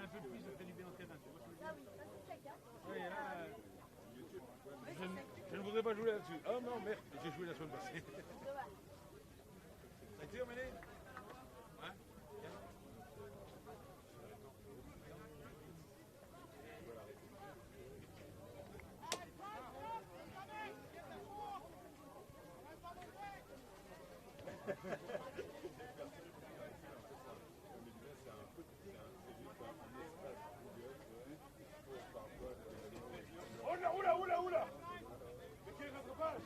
un peu de pluie, ça fait du bien au terrain. Tu vois ce que je veux dire? Ah oui, ça c'est sec, hein. Oui, là, je ne voudrais pas jouer là-dessus. Oh non, merde, j'ai joué la semaine passée. Ça a été emmené? Hein? Oula! Mais quel rattrapage?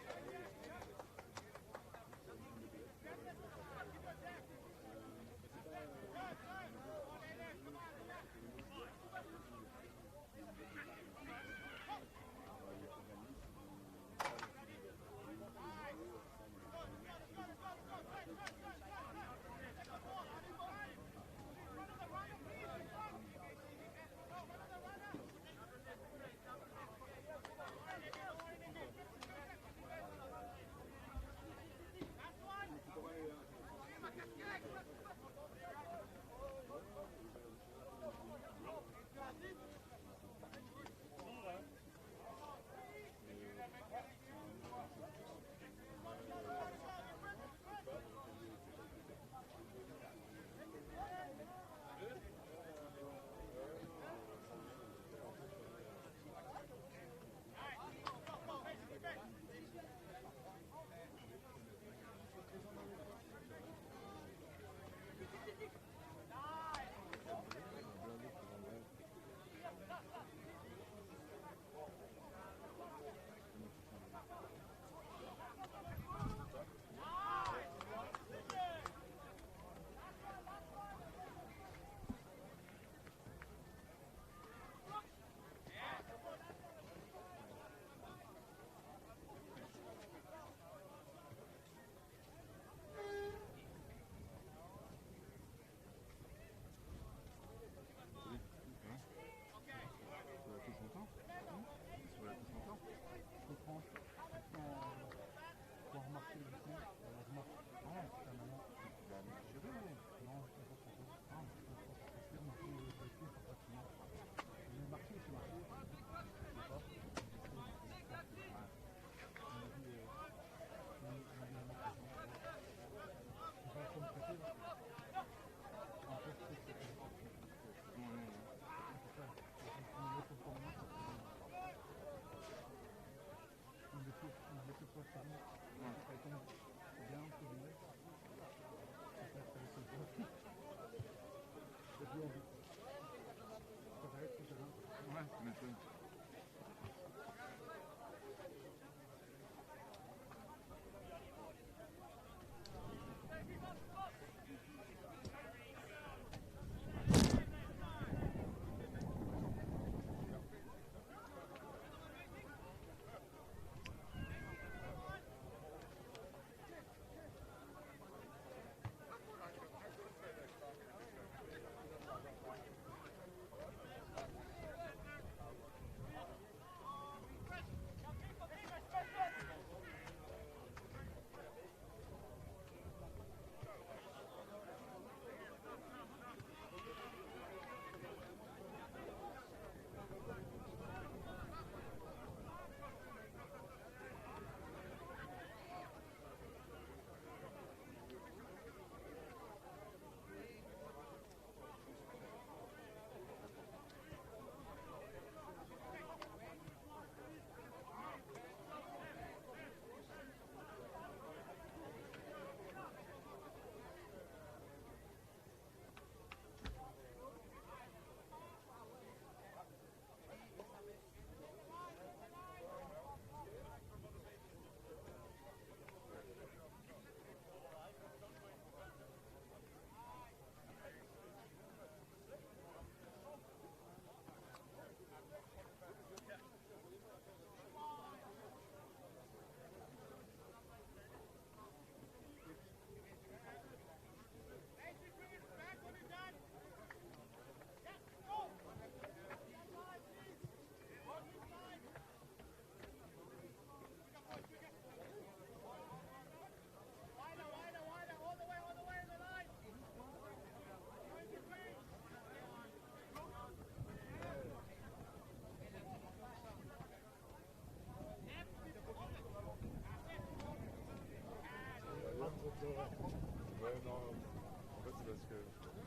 Ouais, non. En fait, c'est parce que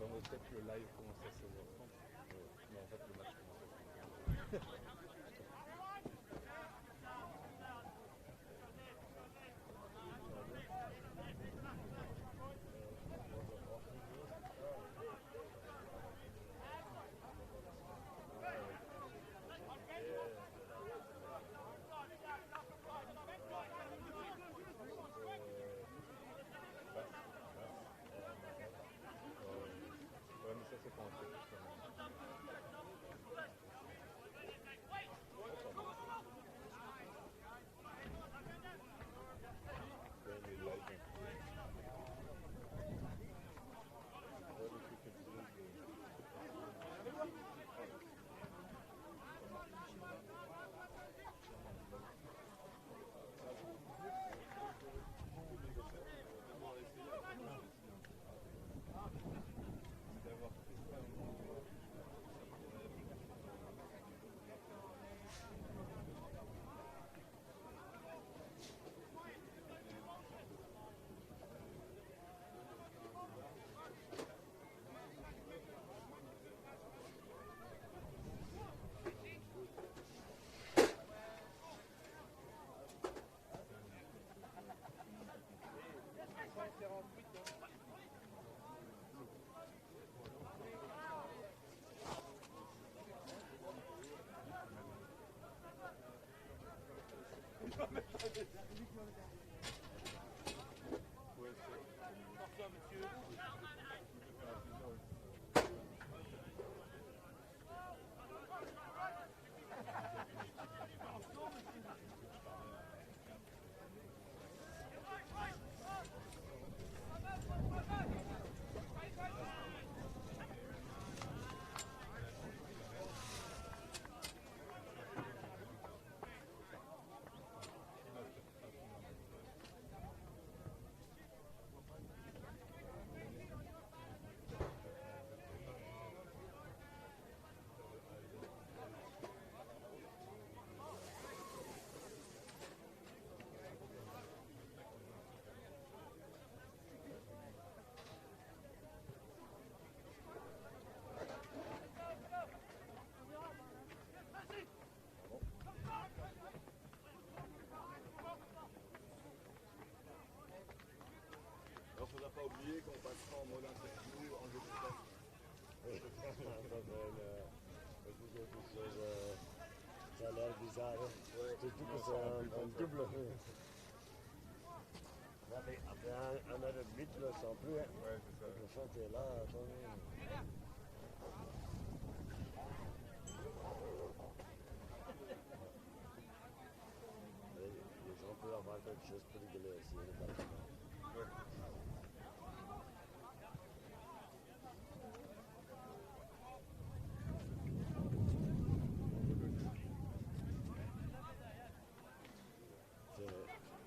dans notre tête, le live commence à 16h30. Mais en fait, le match commence à 16h30. Ouais, mais ça, c'est pour un truc justement. Ouais, les lives inclus. Ouais, le truc que tu disais, Alors, faudra pas oublier qu'on passera en mode interview en jeu de passe. Ça a l'air bizarre, hein? Surtout que c'est un double. Après un heure et demie, tu le sens plus. Hein? ouais, c'est ça. Le son, tu es là, attends. Les gens peuvent avoir quelque chose pour rigoler aussi. Ouais.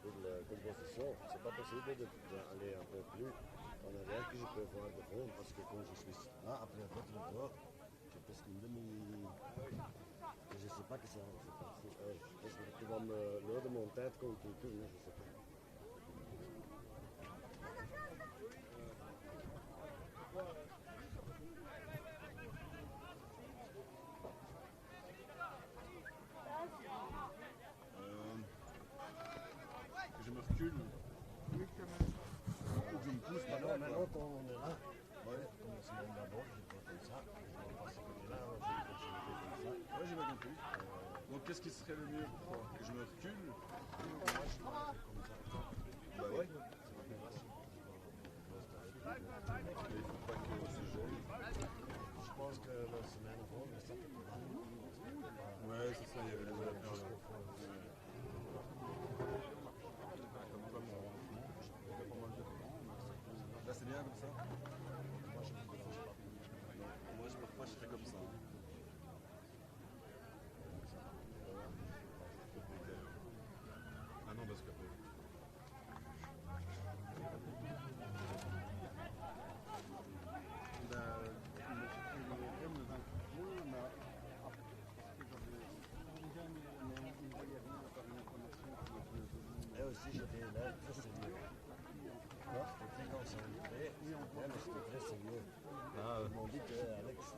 Pour la composition, c'est pas possible d'aller un peu plus en arrière que je peux voir devant parce que quand je suis là, après votre tour, j'ai presque une demi. Je sais pas que c'est parti. Parce que tu vas me l'eau de mon tête quand tu tournes, je sais pas. Je me recule. Ou je me pousse, maintenant quand on est là, comme c'est mon d'abord, je fais comme ça, je vais passer comme là, je vais comme ça. Ouais, j'ai bien compris. Donc, qu'est-ce qui serait le mieux pour toi? Que je me recule? Moi, je fais comme ça. Bah ouais. Mais il faut pas que se gêne. je pense que la semaine avant, mais ça fait pas mal. Ouais, c'est ça, il y avait les affaires là. Là, c'est bien comme ça? Moi, je me dérange pas. Moi, parfois, je ferais comme ça. Ah non, parce que... Et aussi, j'étais là, ça c'est mieux. Quoi? mais c'était très sérieux. Ah, Ils m'ont dit que Alex,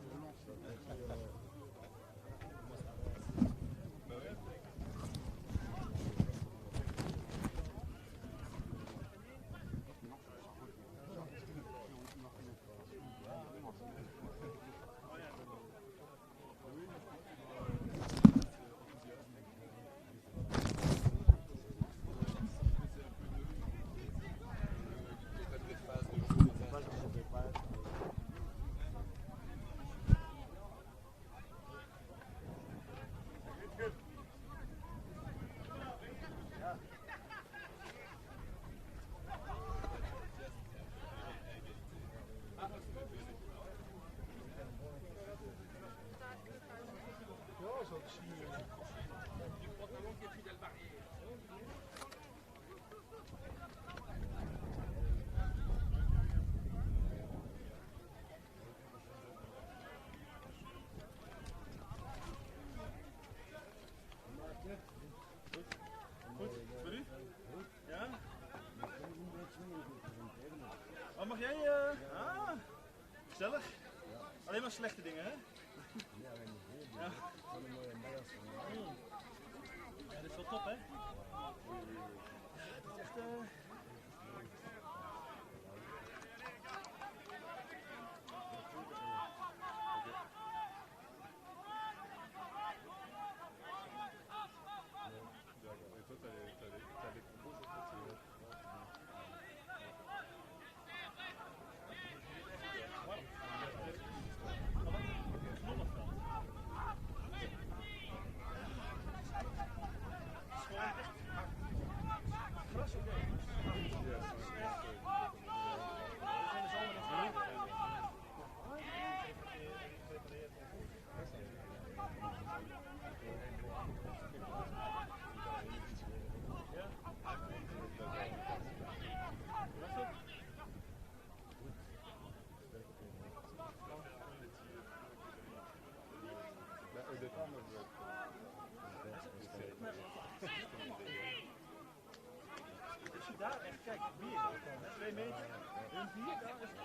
Oh, mag jij? Gezellig. Alleen maar slechte dingen, hè? Ja. Ja, dit is wel top, hè? Ja, het is echt... Daar echt, kijk, meer. 2 meter, hun 4, daar is het.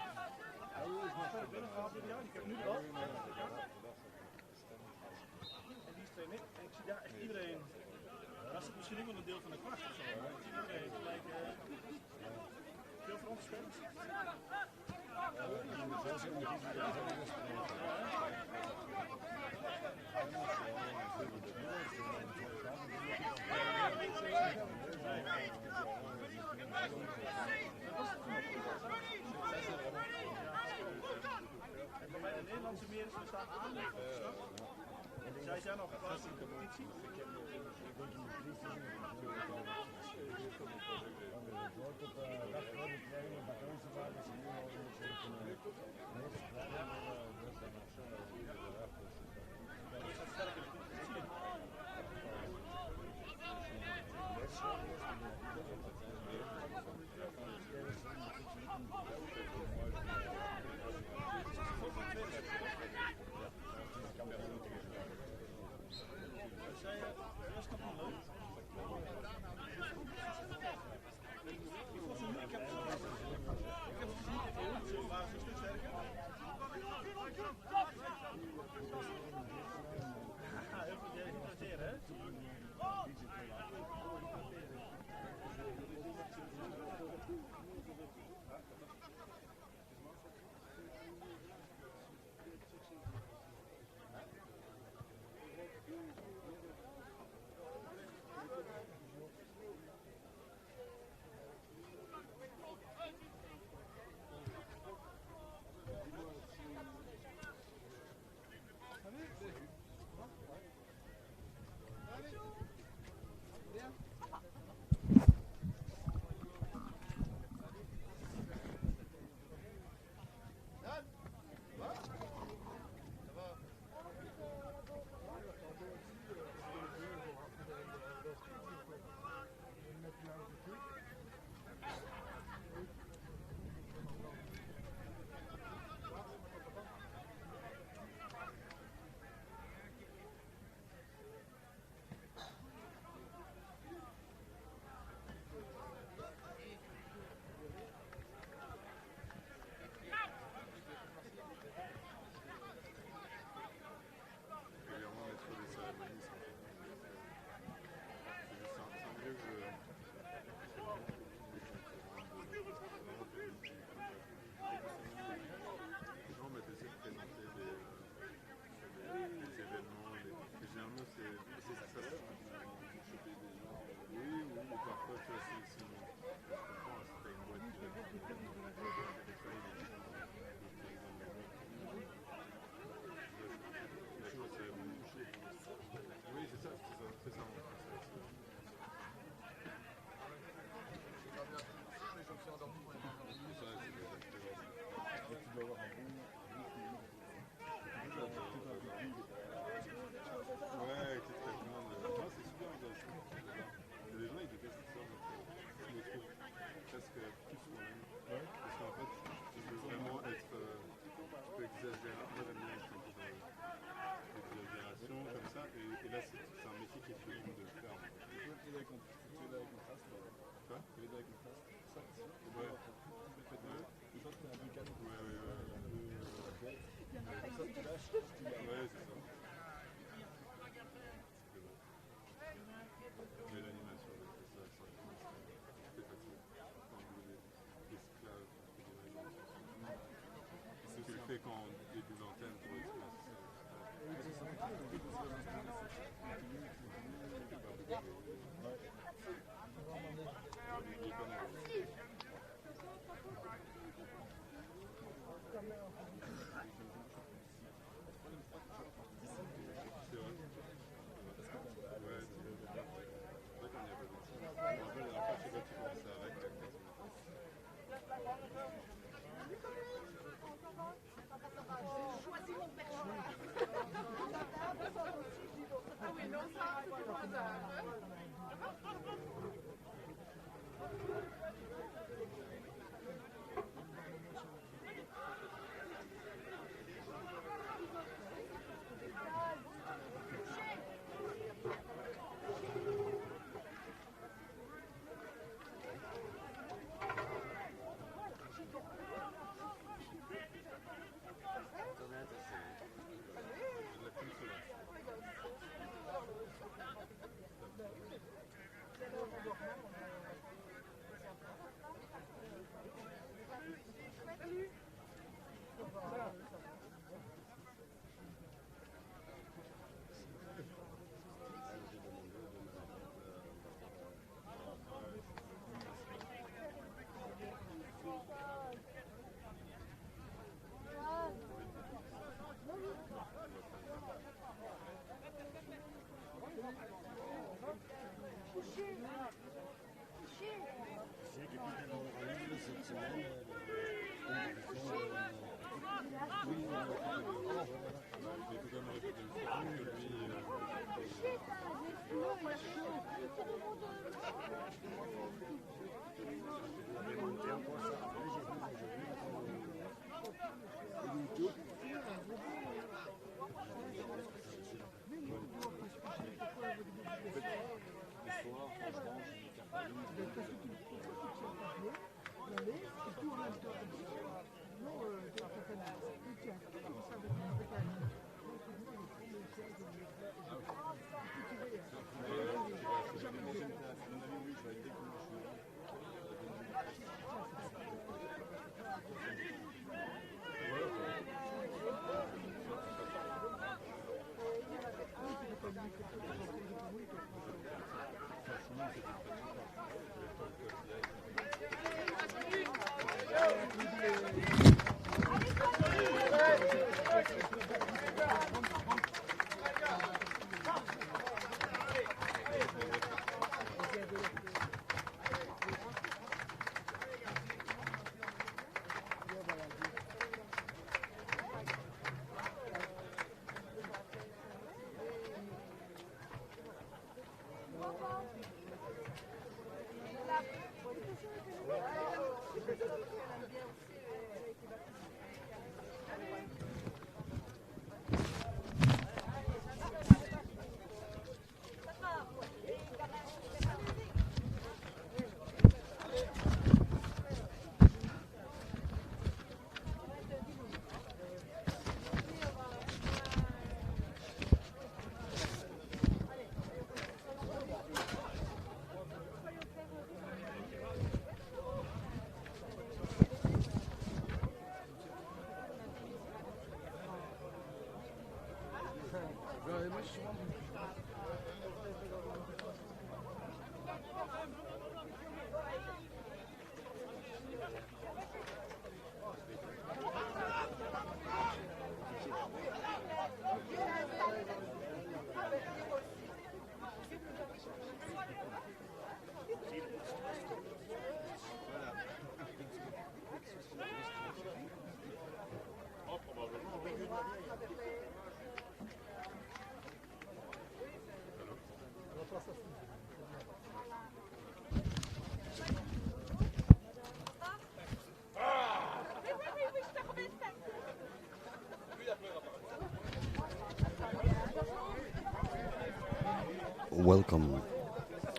Verder binnen gehaald, ja, ik heb nu wel. En die is 2 meter. En ik zie daar echt iedereen. Dat is misschien ook wel een deel van de kwart of zo. Ik zie iedereen gelijk. Veel Franse spelers. Bij de Nederlandse meren staan aan. Zij zijn al geplaatst in de competitie. Zij is kampioen leuk.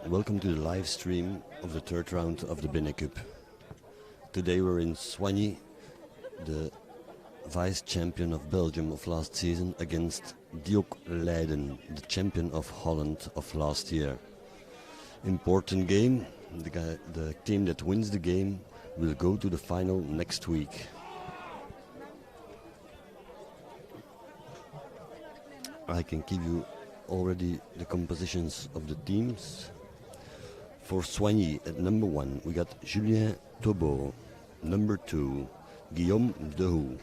Welcome to the live stream of the third round of the BENECUP. Today we're in Swaany, the vice champion of Belgium of last season, against DIOK Leiden, the champion of Holland of last year. Important game. The team that wins the game will go to the final next week. I can give you already the compositions of the teams. For Swaany at number 1 we got Julien Taubeau, number 2 Guillaume Dehoux,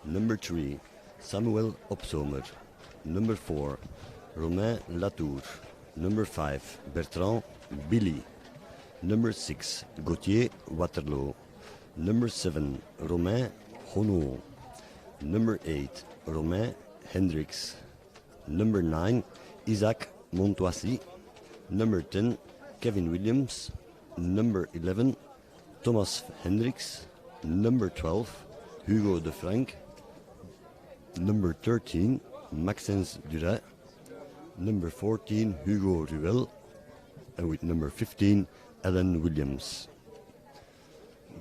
number 3 Samuel Opsomer, number 4 Romain Latour, number 5 Bertrand Billy, number 6 Gauthier Waterloo, number 7 Romain Honneau, number 8 Romain Hendricks, number 9 Isaac Montoissy, number 10 Kevin Williams, number 11 Thomas Hendricks, number 12 Hugo de Frank, number 13 Maxence Duret, number 14 Hugo Ruel, and with number 15 Alan Williams.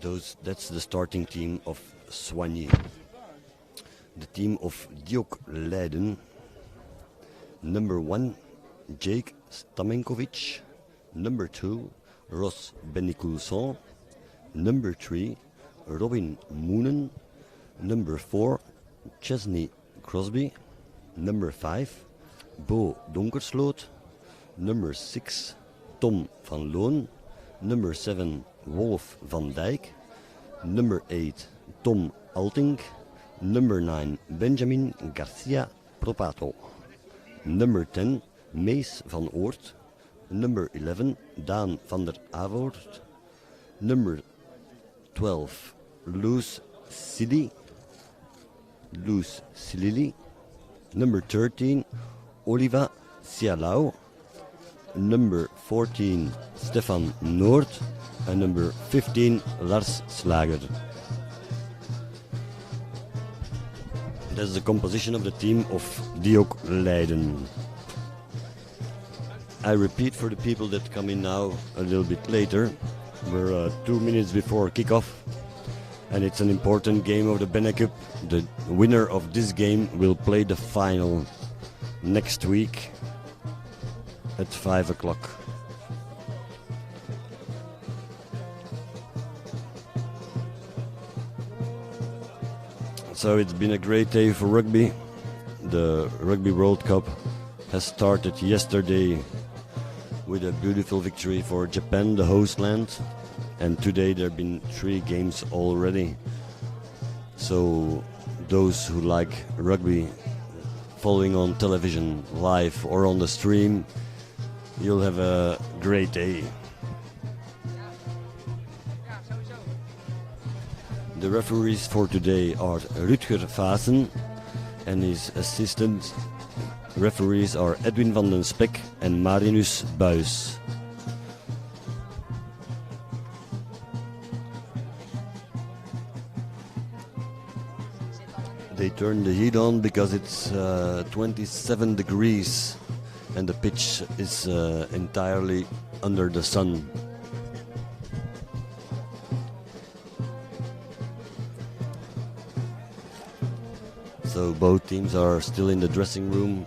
That's the starting team of Swaany. The team of DIOK Leiden: number 1 Jake Stamenkovic, number 2 Ross Benicoulson, number 3 Robin Moonen, number 4 Chesney Crosby, number 5 Bo Donkersloot, number 6 Tom van Loon, number 7 Wolf van Dijk, number 8 Tom Alting, number 9 Benjamin Garcia Propato, number 10 Mees van Oort, number 11 Daan van der Avoort, number 12 Loes Silili, number 13 Oliva Sialau, number 14 Stefan Noord and number 15 Lars Slager. That's the composition of the team of DIOK Leiden. I repeat for the people that come in now a little bit later. We're 2 minutes before kickoff, and it's an important game of the BENECUP. The winner of this game will play the final next week at 5 o'clock. So it's been a great day for rugby. The Rugby World Cup has started yesterday with a beautiful victory for Japan, the host land, and today there have been 3 games already. So those who like rugby, following on television, live or on the stream, you'll have a great day. The referees for today are Rutger Vaassen, and his assistant referees are Edwin van den Spek and Marinus Buys. They turn the heat on because it's 27 degrees and the pitch is entirely under the sun. So both teams are still in the dressing room.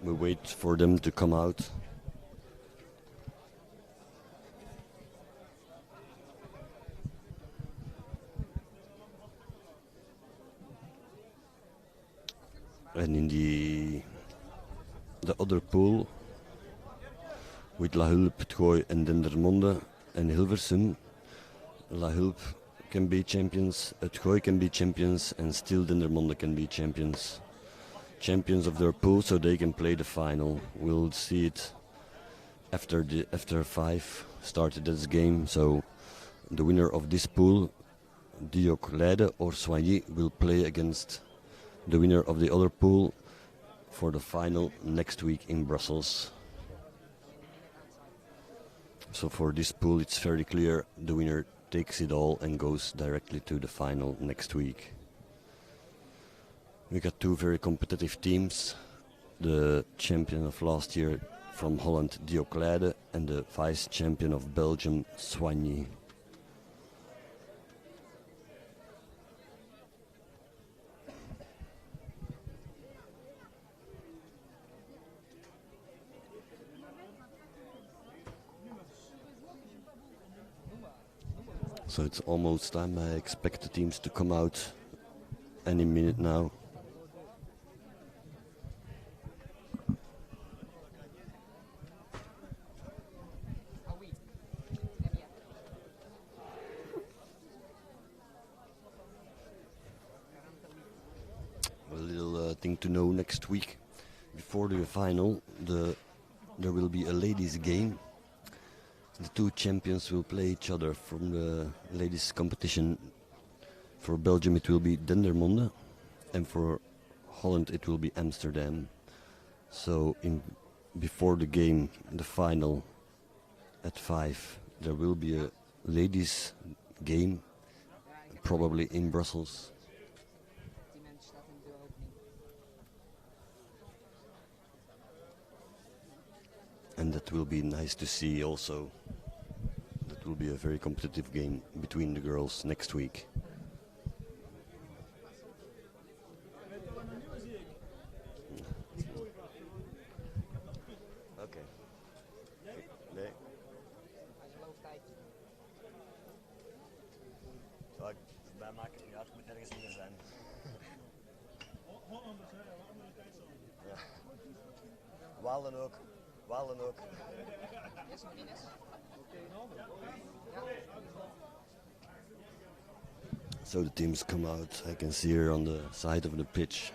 We wait for them to come out. And in the other pool, with La Hulp, Het Gooi and Dendermonde and Hilversum, La Hulp can be champions, Het Gooi can be champions, and still Dendermonde can be champions. Champions of their pool, so they can play the final. We'll see it after 5 started this game. So the winner of this pool, DIOK Leiden or Swaany, will play against the winner of the other pool for the final next week in Brussels. So for this pool it's very clear, the winner takes it all and goes directly to the final next week. We got 2 very competitive teams, the champion of last year from Holland, DIOK Leiden, and the vice champion of Belgium, Swaany. So it's almost time. I expect the teams to come out any minute now. A little thing to know: next week, before the final, there will be a ladies' game. The 2 champions will play each other from the ladies' competition. For Belgium it will be Dendermonde, and for Holland it will be Amsterdam. So before the game, the final at 5, there will be a ladies' game, probably in Brussels. And that will be nice to see also. That will be a very competitive game between the girls next week. Okay. Nee. Zal ik het bijmaken? Ja, het moet ergens meer zijn. Ja. Walen ook. Walen ook. So the teams come out. I can see here on the side of the pitch.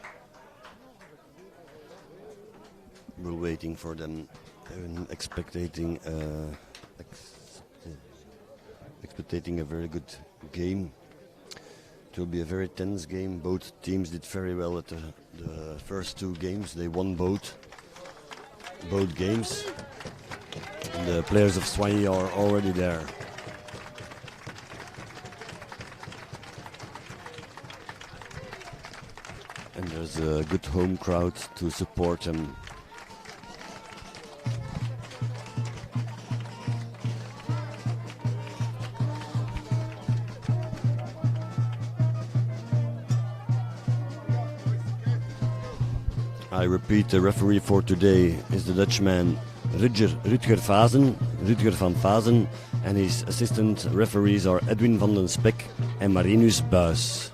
We're waiting for them and expecting a very good game. It will be a very tense game. Both teams did very well at the first 2 games. They won both. both games. And the players of Swaany are already there. And there's a good home crowd to support them. I repeat, the referee for today is the Dutchman Rutger van Vazen, and his assistant referees are Edwin van den Spek and Marinus Buis.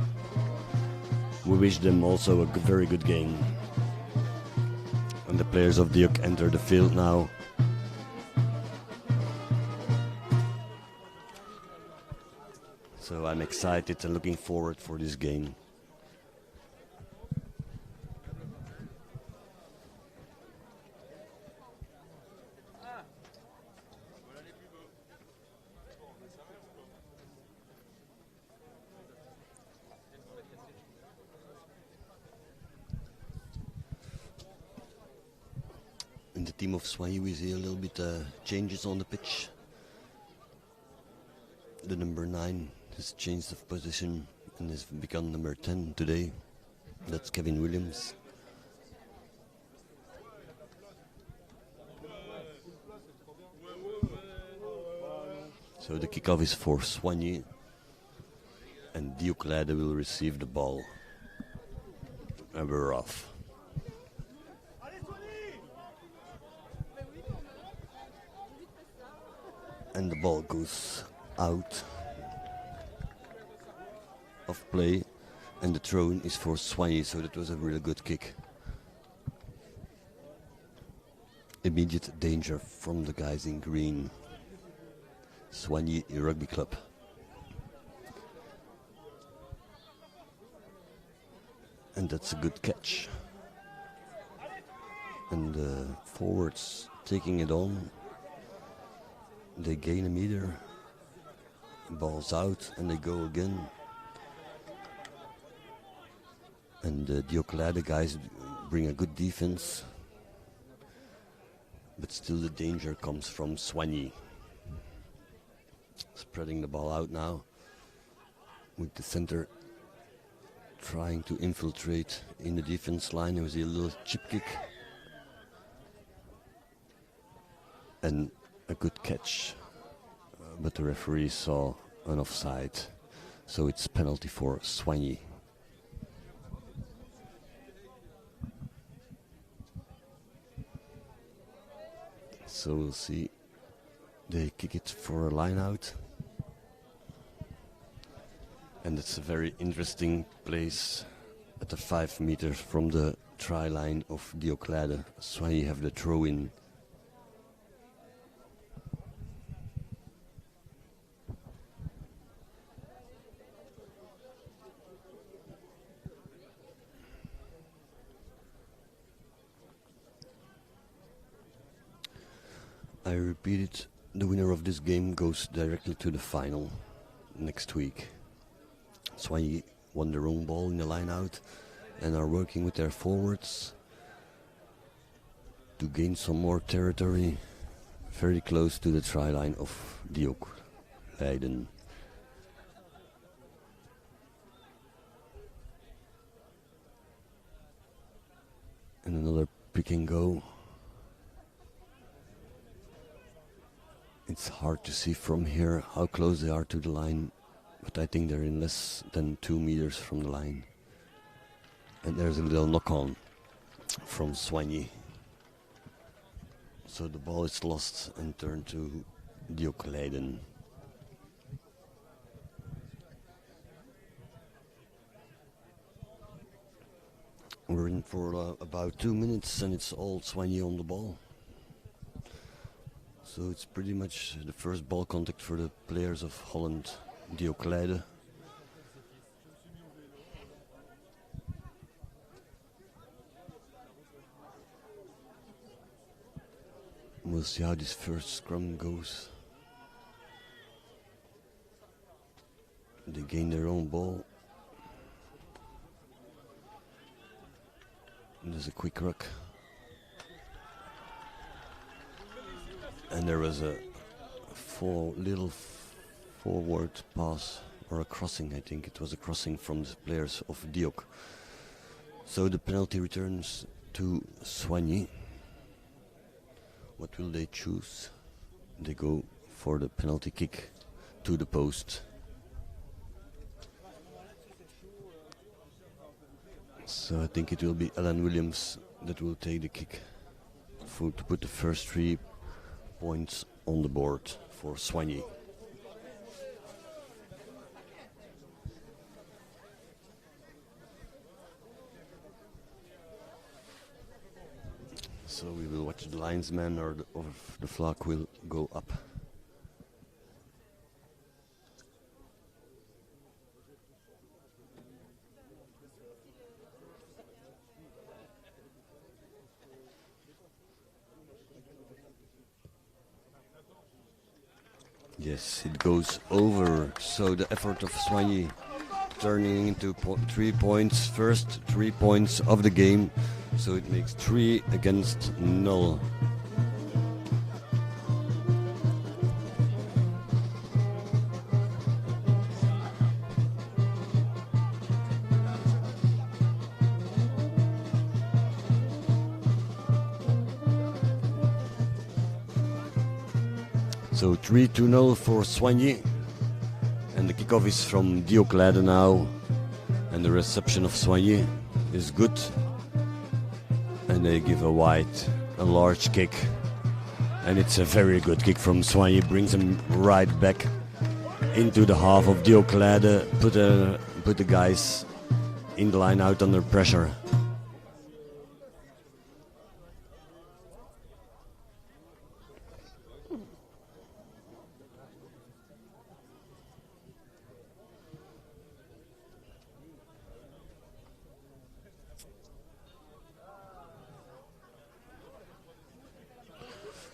We wish them also a very good game. And the players of DIOK enter the field now. So I'm excited and looking forward for this game. In the team of Swaany we see a little bit changes on the pitch. The number 9 has changed of position and has become number 10 today. That's Kevin Williams. So the kickoff is for Swaany, and DIOK Leiden will receive the ball. And we're off. And the ball goes out of play, and the throw-in is for Swaany, so that was a really good kick. Immediate danger from the guys in green. Swaany Rugby Club. And that's a good catch. And the forwards taking it on. They gain a meter, ball's out, and they go again. And the DIOK Leiden guys bring a good defense, but still the danger comes from Swaany. Spreading the ball out now, with the center trying to infiltrate in the defense line. There was a little chip kick. And a good catch, but the referee saw an offside, so it's penalty for Swaany. So we'll see. They kick it for a line out, and it's a very interesting place at the 5 meters from the try line of DIOK Leiden. Swaany have the throw-in. I repeat it, the winner of this game goes directly to the final next week. Swaany won their own ball in the line out and are working with their forwards to gain some more territory very close to the try line of DIOK Leiden. And another pick and go. It's hard to see from here how close they are to the line, but I think they're in less than 2 meters from the line. And there's a little knock-on from Swaany. So the ball is lost and turned to DIOK Leiden. We're in for about 2 minutes and it's all Swaany on the ball. So it's pretty much the first ball contact for the players of Holland, DIOK Leiden. We'll see how this first scrum goes. They gain their own ball. And there's a quick ruck. and there was a little forward pass or a crossing. I think it was a crossing from the players of DIOK. So the penalty returns to Swaany. What will they choose? They go for the penalty kick to the post. So I think it will be Alan Williams that will take the kick to put the first 3 points on the board for Swaany. So we will watch the linesman or the flag will go up. Yes, it goes over. So the effort of Swaany turning into 3 points, first 3 points of the game. So it makes 3 against 0. So 3-0 for Swaany, and the kickoff is from DIOK now, and the reception of Swaany is good, and they give a large kick, and it's a very good kick from Swaany. Brings them right back into the half of DIOK. Put the guys in the line out under pressure.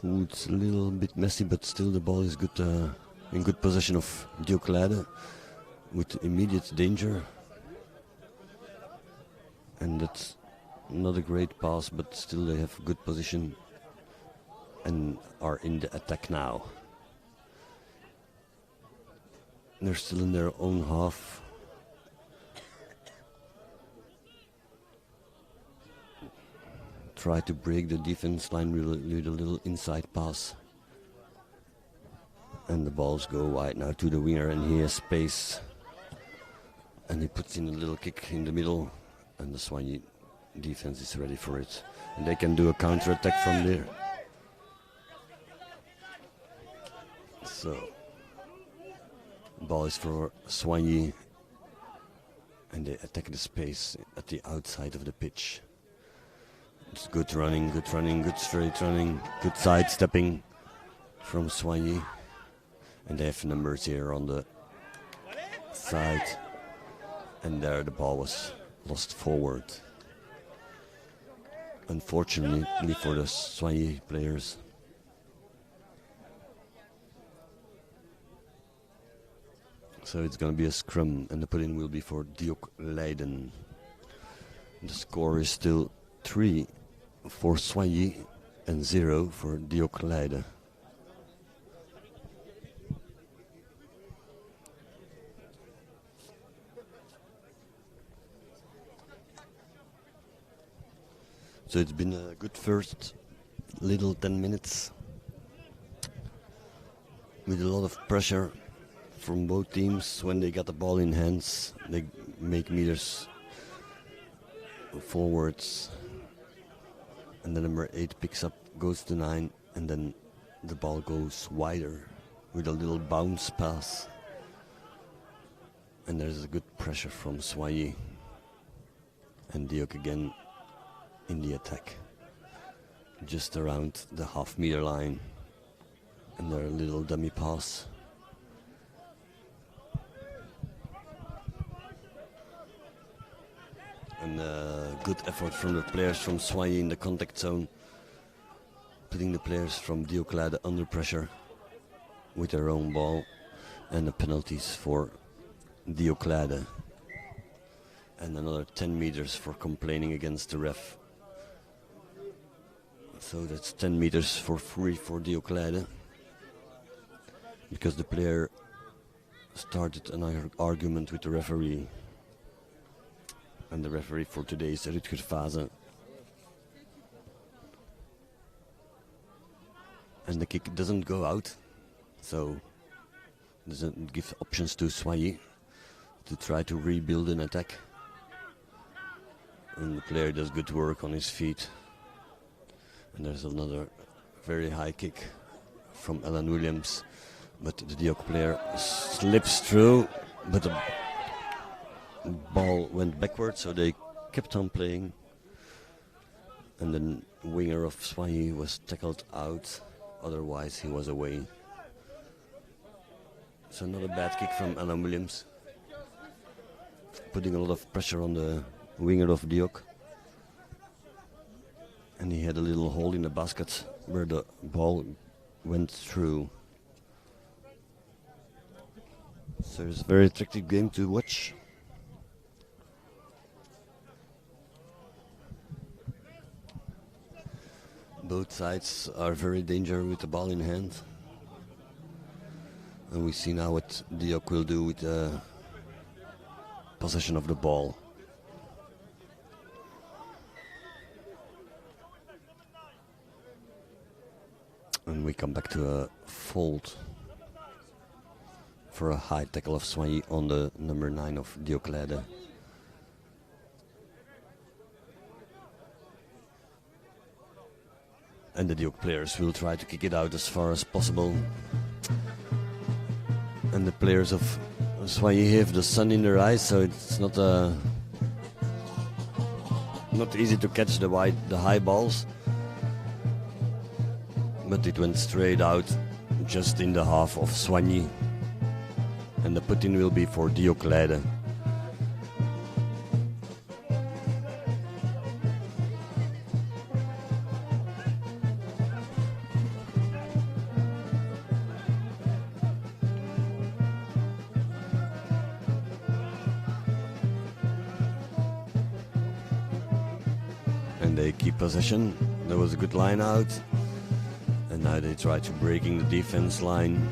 It's a little bit messy, but still the ball is good, in good possession of DIOK with immediate danger. And that's not a great pass, but still they have good position and are in the attack now. They're still in their own half. Try to break the defense line with a little inside pass. And the balls go wide now to the winger, and he has space. And he puts in a little kick in the middle, and the Swaany defense is ready for it. And they can do a counter-attack from there. So, ball is for Swaany, and they attack the space at the outside of the pitch. It's good running, good straight running, good sidestepping from Swaany. And they have numbers here on the side. And there the ball was lost forward. Unfortunately for the Swaany players. So it's going to be a scrum, and the put-in will be for DIOK Leiden. The score is still 3 for Swaany and 0 for DIOK Leiden. So it's been a good first little 10 minutes with a lot of pressure from both teams. When they got the ball in hands, they make meters forwards, and the number 8 picks up, goes to 9, and then the ball goes wider with a little bounce pass, and there's a good pressure from Swaany, and DIOK again in the attack just around the half-meter line, and their little dummy pass. And good effort from the players from Swaany in the contact zone, putting the players from DIOK Leiden under pressure with their own ball, and the penalties for DIOK Leiden. And another 10 meters for complaining against the ref So that's 10 meters for free for DIOK, because the player started an argument with the referee. And the referee for today is Rutger Vase. And the kick doesn't go out, so doesn't give options to Swaany to try to rebuild an attack. And the player does good work on his feet. And there's another very high kick from Alan Williams, but the DIOK player slips through, but the ball went backwards, so they kept on playing. And the winger of Swaany was tackled out, otherwise he was away. So another bad kick from Alan Williams, putting a lot of pressure on the winger of DIOK. And he had a little hole in the basket where the ball went through. So it's a very attractive game to watch. Both sides are very dangerous with the ball in hand. And we see now what DIOK will do with the possession of the ball. And we come back to a fault for a high tackle of Swaany on the number 9 of DIOK. And the DIOK players will try to kick it out as far as possible. And the players of Swaany have the sun in their eyes, so it's not easy to catch the high balls. But it went straight out just in the half of Swaany. And the put-in will be for DIOK. And they keep possession. There was a good line out. And now they try to breaking the defense line.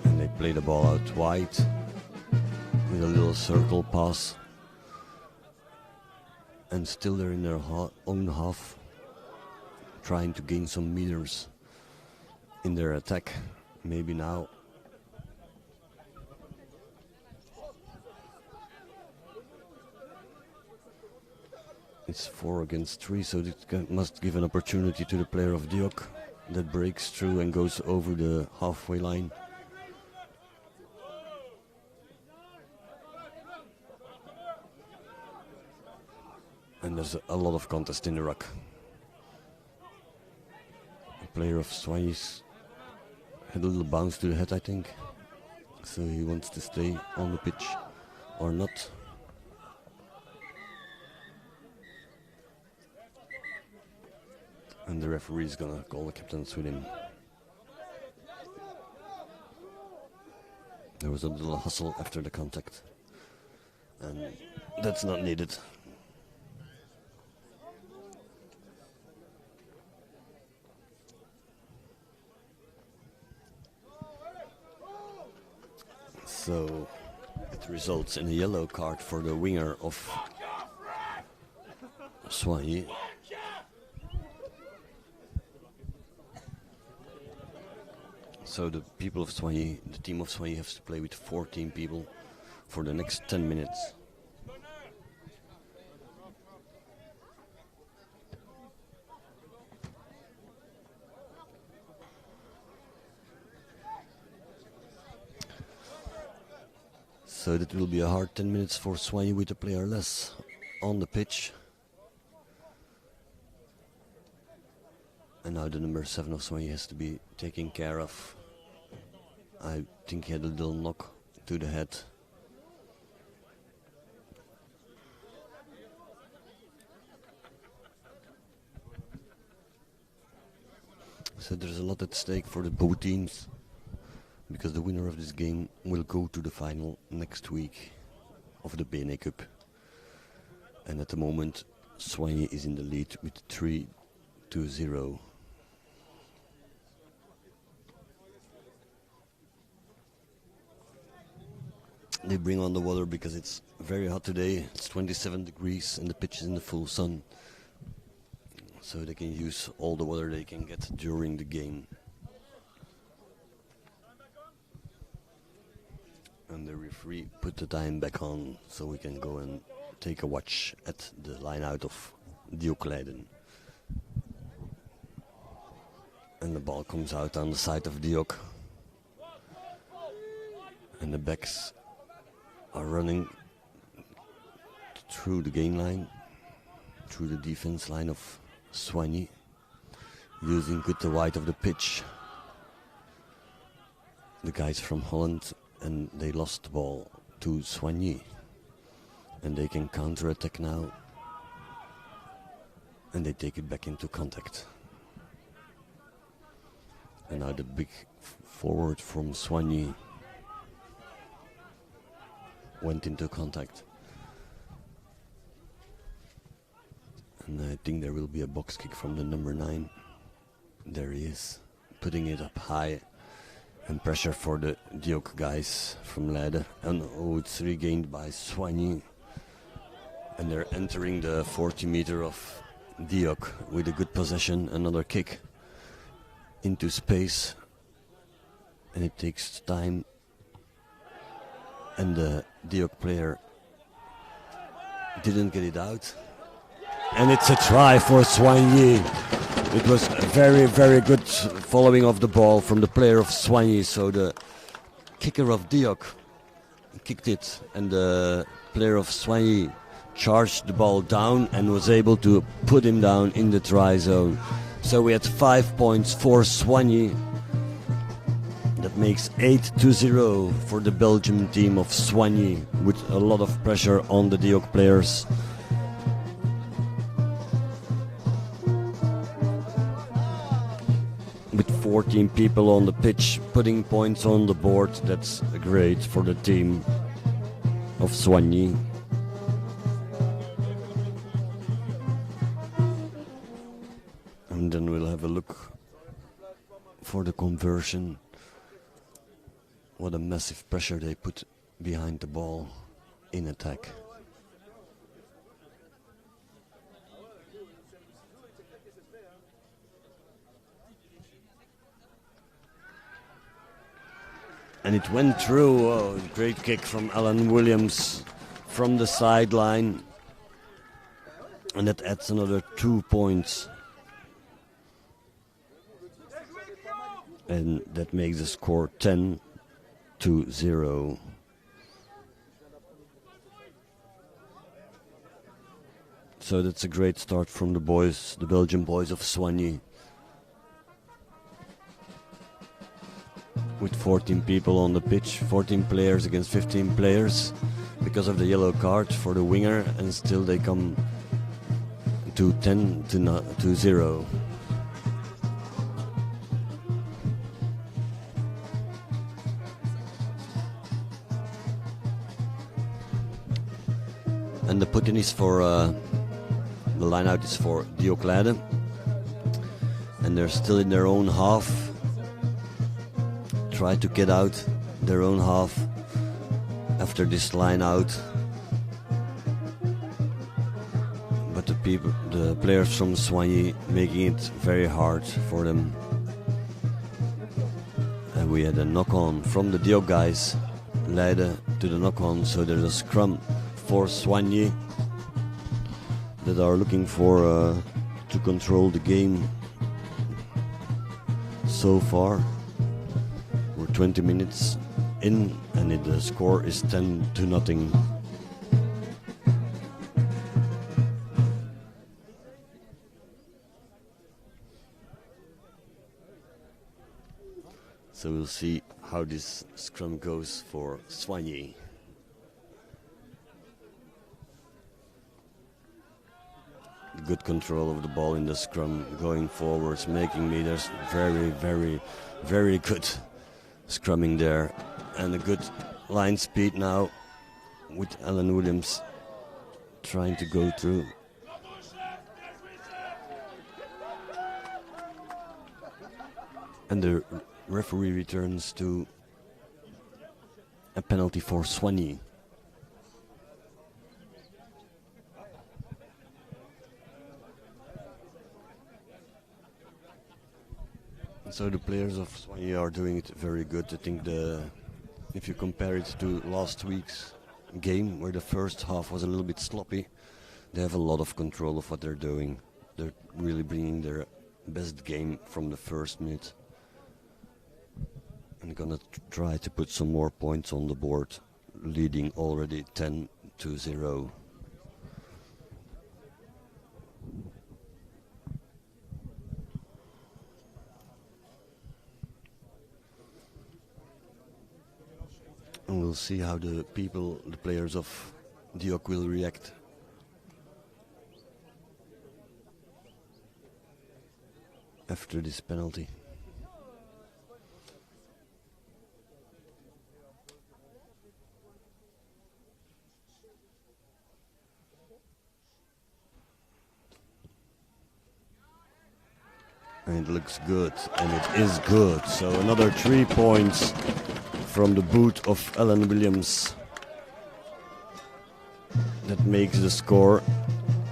And they play the ball out wide with a little circle pass. And still they're in their own half, trying to gain some meters in their attack. Maybe now. It's 4 against 3, so it must give an opportunity to the player of DIOK that breaks through and goes over the halfway line. And there's a lot of contest in the ruck. The player of Swaany's had a little bounce to the head, I think. So he wants to stay on the pitch or not. And the referee is gonna call the captains with him. There was a little hustle after the contact, and that's not needed. So it results in a yellow card for the winger of Swaany. So the people of Swaany, the team of Swaany, has to play with 14 people for the next 10 minutes. So that will be a hard 10 minutes for Swaany with a player less on the pitch. And now the number 7 of Swaany has to be taken care of. I think he had a little knock to the head. So there's a lot at stake for the both teams, because the winner of this game will go to the final next week of the BENECUP. And at the moment, Swaany is in the lead with 3-0. They bring on the water because it's very hot today. It's 27 degrees and the pitch is in the full sun. So they can use all the water they can get during the game. And the referee put the time back on so we can go and take a watch at the line out of DIOK Leiden. And the ball comes out on the side of DIOK. And the backs are running through the game line, through the defense line of Swaany, using good the wide of the pitch. The guys from Holland, and they lost the ball to Swaany. And they can counter-attack now. And they take it back into contact. And now the big forward from Swaany went into contact. And I think there will be a box kick from the number 9. There he is, putting it up high. And pressure for the DIOK guys from Leiden. And it's regained by Swaany. And they're entering the 40 meter of DIOK with a good possession. Another kick into space. And it takes time. And the DIOK player didn't get it out. And it's a try for Swaany. It was a very, very good following of the ball from the player of Swaany. So the kicker of DIOK kicked it, and the player of Swaany charged the ball down and was able to put him down in the try zone. So we had 5 points for Swaany. That makes 8-0 for the Belgium team of Swaany, with a lot of pressure on the DIOK players. With 14 people on the pitch, putting points on the board, that's great for the team of Swaany. And then we'll have a look for the conversion. What a massive pressure they put behind the ball in attack. And it went through. Oh, great kick from Alan Williams from the sideline. And that adds another 2 points. And that makes the score 10-0. So that's a great start from the boys, the Belgian boys of Swaany. With 14 people on the pitch, 14 players against 15 players because of the yellow card for the winger, and still they come to 10-0. And the put-in is for, the line-out is for DIOK Leiden. And they're still in their own half. Try to get out their own half after this line-out. But the players from Swaany making it very hard for them. And we had a knock-on from the DIOK guys. Leiden to the knock-on, so there's a scrum for Swaany that are looking for to control the game. So far we're 20 minutes in, and the score is 10-0. So we'll see how this scrum goes for Swaany. Good control of the ball in the scrum, going forwards, making meters. Very, very, very good scrumming there. And a good line speed now with Alan Williams trying to go through. And the referee returns to a penalty for Swaany. So the players of Swaany are doing it very good. I think if you compare it to last week's game, where the first half was a little bit sloppy, they have a lot of control of what they're doing. They're really bringing their best game from the first minute. And gonna try to put some more points on the board, leading already 10-0. And we'll see how the players of DIOK will react. After this penalty. And it looks good, and it is good. So another 3 points from the boot of Alan Williams. That makes the score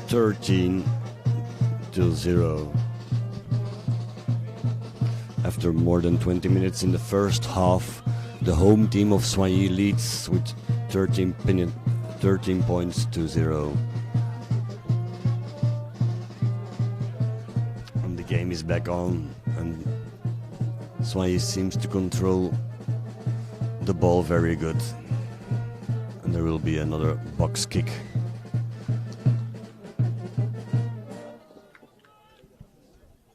13-0. After more than 20 minutes in the first half, the home team of Swaany leads with 13 points to 0. And the game is back on, and Swaany seems to control the ball very good. And there will be another box kick.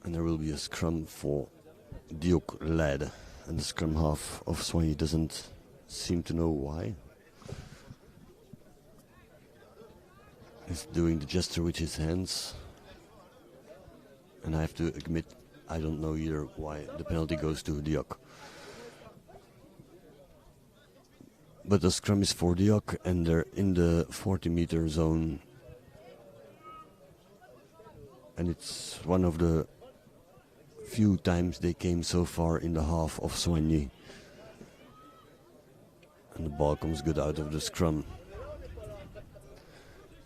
And there will be a scrum for DIOK led, and the scrum half of Swaany doesn't seem to know why. He's doing the gesture with his hands, and I have to admit I don't know either why the penalty goes to DIOK. But the scrum is for DIOK, and they're in the 40-meter zone, and it's one of the few times they came so far in the half of Swaany. And the ball comes good out of the scrum.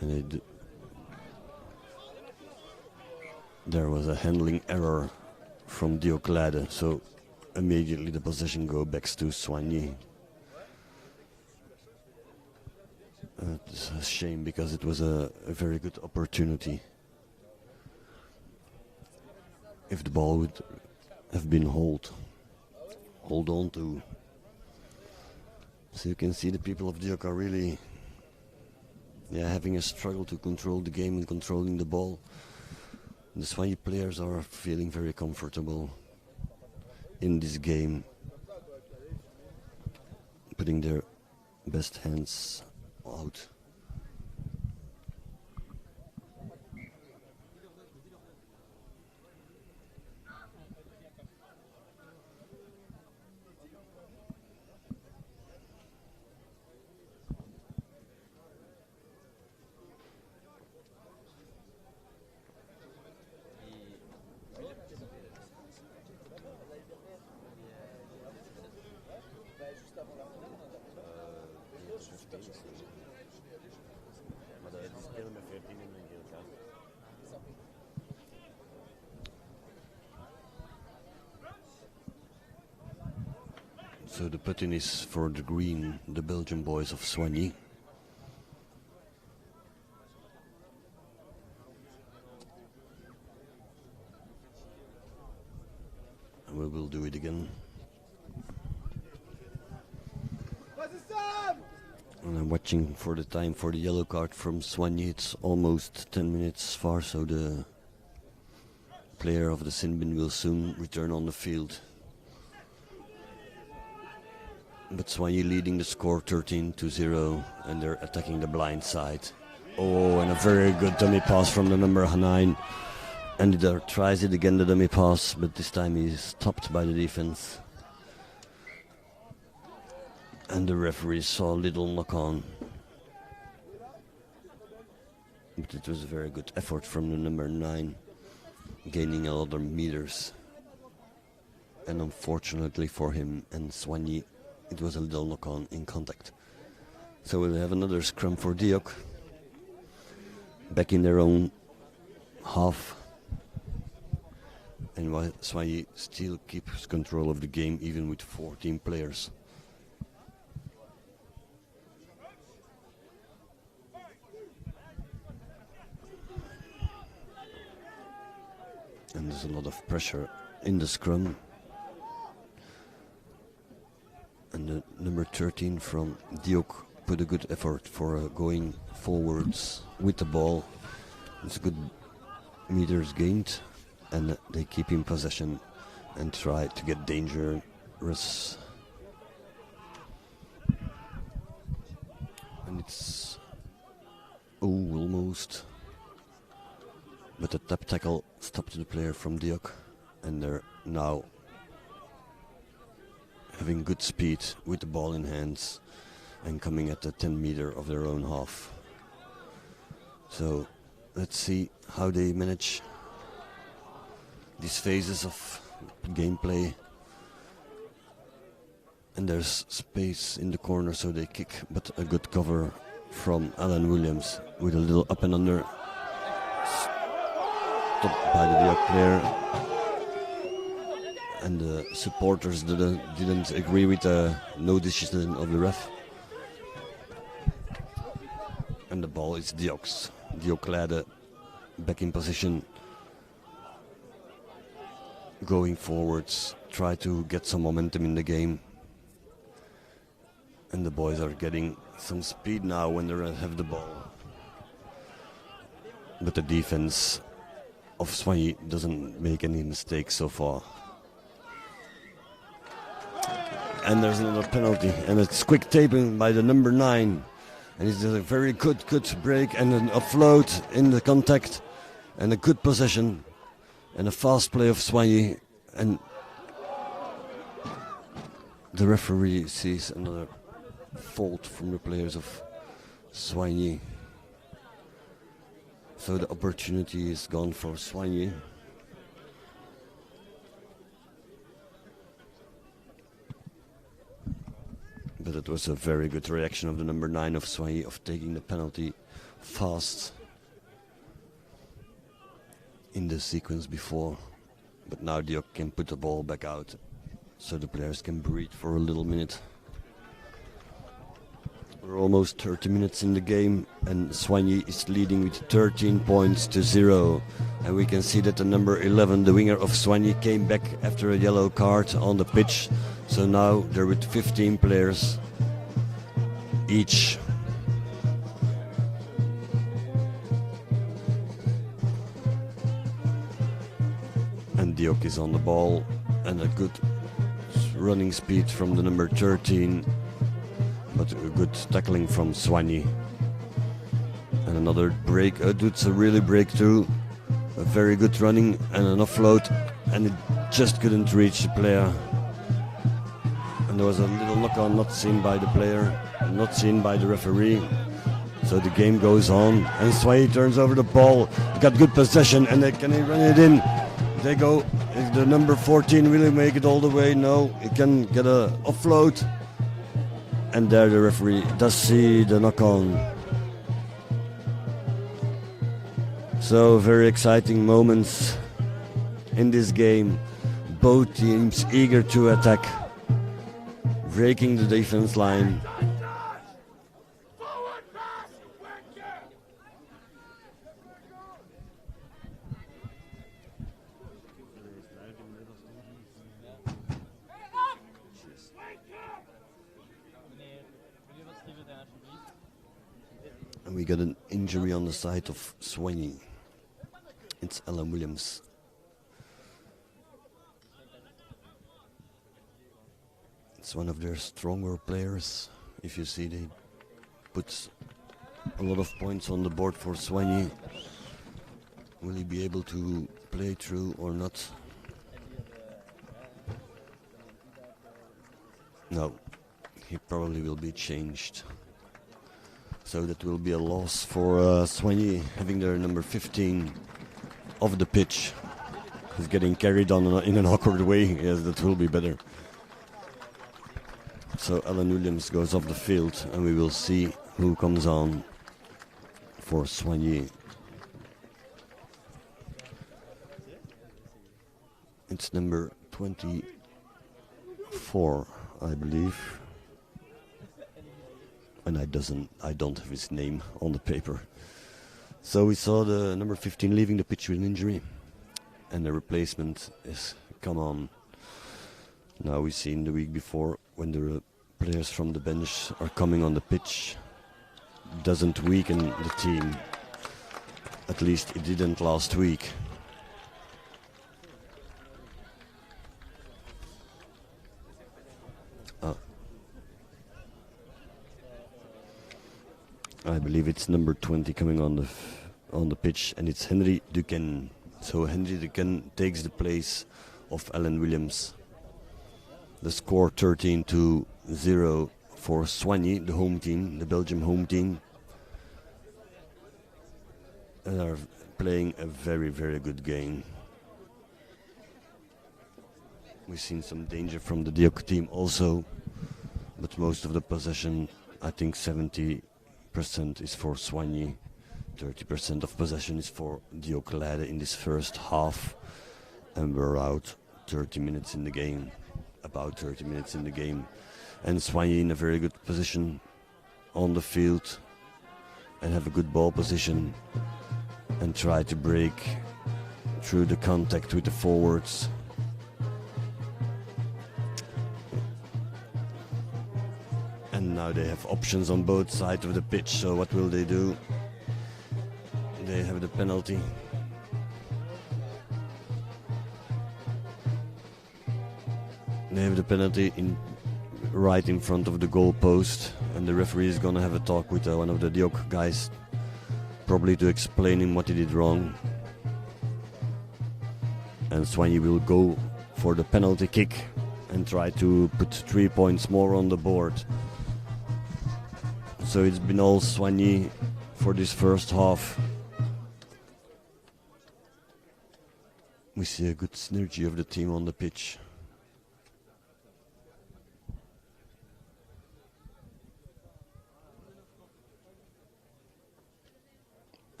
And there was a handling error from DIOK Lade, so immediately the possession goes back to Swaany. It's a shame because it was a very good opportunity. If the ball would have been hold on to. So you can see the people of DIOK are really having a struggle to control the game and controlling the ball. The Swaany players are feeling very comfortable in this game, putting their best hands out. So the put-in is for the green, the Belgian boys of Swaany. And we will do it again. And I'm watching for the time for the yellow card from Swaany. It's almost 10 minutes far, so the player of the Sinbin will soon return on the field. But Swaany leading the score 13-0, and they're attacking the blind side. Oh, and a very good dummy pass from the number 9. And there tries it again, the dummy pass, but this time he's stopped by the defense. And the referee saw a little knock on. But it was a very good effort from the number 9, gaining a lot of meters. and unfortunately for him and Swaany, it was a little knock-on in contact. So we'll have another scrum for DIOK, back in their own half, and while Swaany still keeps control of the game even with 14 players. And there's a lot of pressure in the scrum. And the number 13 from DIOK put a good effort for going forwards with the ball. It's good meters gained, and they keep in possession and try to get dangerous. And it's almost. But the tap tackle stopped the player from DIOK, and they're now having good speed with the ball in hands and coming at the 10 meter of their own half. So let's see how they manage these phases of gameplay. And there's space in the corner, so they kick, but a good cover from Alan Williams with a little up and under. Stopped by the DIOK player, and the supporters didn't agree with the no decision of the ref. And the ball is DIOK's. DIOK led back in position, going forwards, try to get some momentum in the game. And the boys are getting some speed now when they have the ball. But the defense of Swaany doesn't make any mistakes so far. And there's another penalty, and it's quick taping by the number 9. And it's a very good break and an offload in the contact, and a good possession, and a fast play of Swaany. And the referee sees another fault from the players of Swaany. So the opportunity is gone for Swaany. But it was a very good reaction of the number 9 of Swaany of taking the penalty fast in the sequence before. But now DIOK can put the ball back out so the players can breathe for a little minute. We're almost 30 minutes in the game, and Swaany is leading with 13 points to 0. And we can see that the number 11, the winger of Swaany, came back after a yellow card on the pitch. So now they're with 15 players each. And DIOK is on the ball, and a good running speed from the number 13. But a good tackling from Swaany. And another break. It's a really breakthrough. A very good running and an offload. And it just couldn't reach the player. And there was a little knock-on not seen by the player, not seen by the referee. So the game goes on. And Swaany turns over the ball. Got good possession, and they can run it in. They go. If the number 14 really make it all the way, no. It can get a offload. And there the referee does see the knock-on. So very exciting moments in this game. Both teams eager to attack, breaking the defense line. And we got an injury on the side of Swaany. It's Alan Williams. It's one of their stronger players. If you see, they put a lot of points on the board for Swaany. Will he be able to play through or not? No, he probably will be changed. So that will be a loss for Swaany, having their number 15 off the pitch. He's getting carried on in an awkward way. Yes, that will be better. So Alan Williams goes off the field, and we will see who comes on for Swaany. It's number 24, I believe. And I don't have his name on the paper. So we saw the number 15 leaving the pitch with an injury, and the replacement is come on. Now we've seen the week before when the players from the bench are coming on the pitch, doesn't weaken the team. At least it didn't last week. I believe it's number 20 coming on the pitch, and it's Henry Duquesne. So Henry Duquesne takes the place of Alan Williams. The score 13-0 for Swaany, the home team, the Belgium home team. And are playing a very, very good game. We've seen some danger from the DIOK team also, but most of the possession, I think 70% is for Swaany. 30% of possession is for DIOK in this first half, and we're out 30 minutes in the game, about 30 minutes in the game, and Swaany in a very good position on the field and have a good ball position and try to break through the contact with the forwards. And now they have options on both sides of the pitch, so what will they do? They have the penalty. They have the penalty right in front of the goal post, and the referee is gonna have a talk with one of the DIOK guys, probably to explain him what he did wrong. And Swaany will go for the penalty kick and try to put 3 points more on the board. So it's been all Swaany for this first half. We see a good synergy of the team on the pitch.